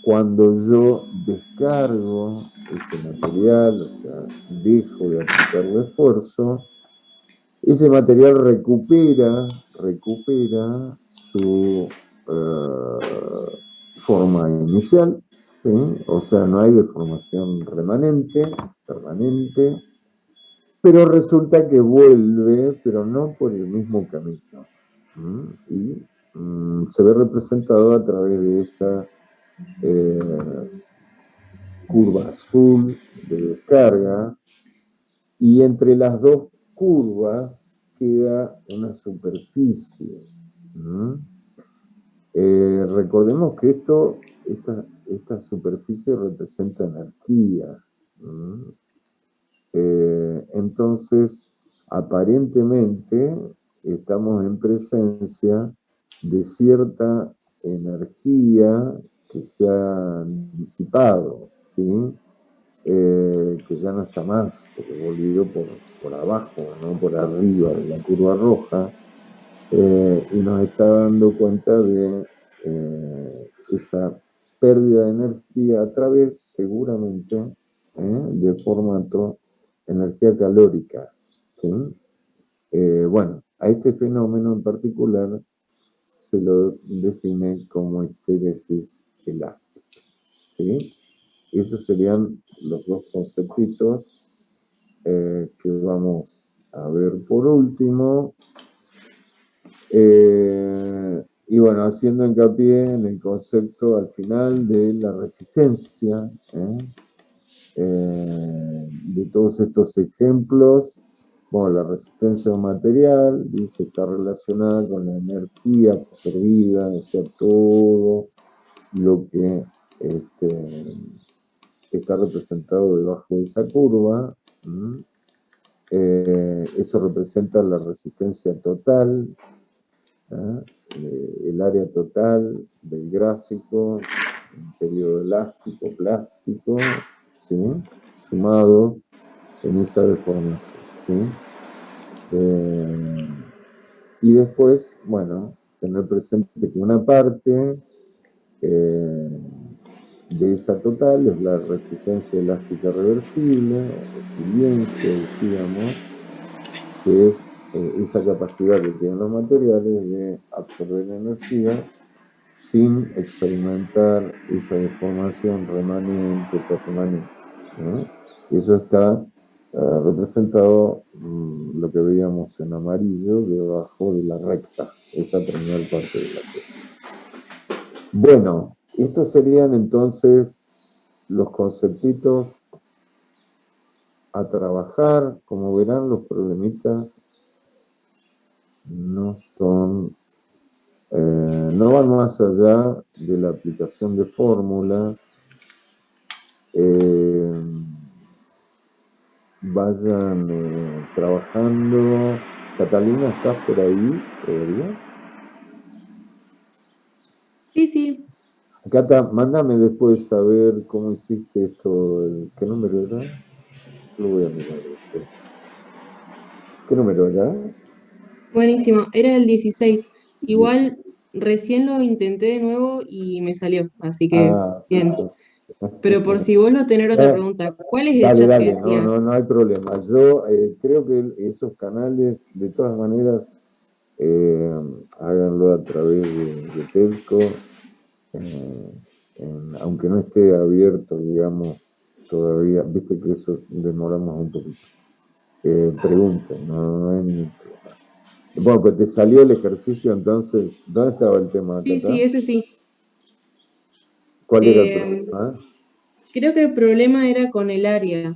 Cuando yo descargo ese material, o sea, dejo de aplicarle esfuerzo, ese material recupera su forma inicial, ¿sí? O sea, no hay deformación permanente, pero resulta que vuelve, pero no por el mismo camino. Y se ve representado a través de esta curva azul de descarga, y entre las dos curvas queda una superficie. Recordemos que esta superficie representa energía. Entonces, aparentemente, estamos en presencia de cierta energía que se ha disipado, ¿sí? Que ya no está más, porque volvió por abajo, no por arriba de la curva roja, y nos está dando cuenta de esa pérdida de energía a través, seguramente, de formato energía calórica, ¿sí? Bueno, a este fenómeno en particular se lo define como histéresis elástica, ¿sí? Esos serían los dos conceptitos que vamos a ver por último. Y bueno, haciendo hincapié en el concepto al final de la resistencia, de todos estos ejemplos. Bueno, la resistencia a un material, dice, está relacionada con la energía absorbida, o sea, todo lo que está representado debajo de esa curva. Eso representa la resistencia total, el área total del gráfico, un periodo elástico, plástico, ¿sí?, sumado en esa deformación, ¿sí? Y después, bueno, tener presente que una parte de esa total es la resistencia elástica reversible, o resiliencia, decíamos, que es esa capacidad que tienen los materiales de absorber energía sin experimentar esa deformación remanente, permanente, ¿no? Y eso está representado, lo que veíamos en amarillo, debajo de la recta, esa primera parte de la recta. Bueno, estos serían entonces los conceptitos a trabajar. Como verán, los problemitas no son, no van más allá de la aplicación de fórmula. Vayan trabajando. Catalina, ¿estás por ahí todavía? Sí, sí. Cata, mándame después saber cómo hiciste esto. ¿Qué número era? Yo lo voy a mirar después. ¿Qué número era? Buenísimo. Era el 16. Igual recién lo intenté de nuevo y me salió, así que bien. Perfecto. Pero por si vos no tenés otra pregunta, ¿cuál es el chat que Dale, decía? no hay problema. Yo creo que esos canales, de todas maneras, háganlo a través de Telco, aunque no esté abierto, digamos, todavía, viste que eso demoramos un poquito. Pregunten, no hay ningún problema. Bueno, pues te salió el ejercicio, entonces, ¿dónde estaba el tema acá? Sí, ese sí. ¿Cuál era el problema? Creo que el problema era con el área.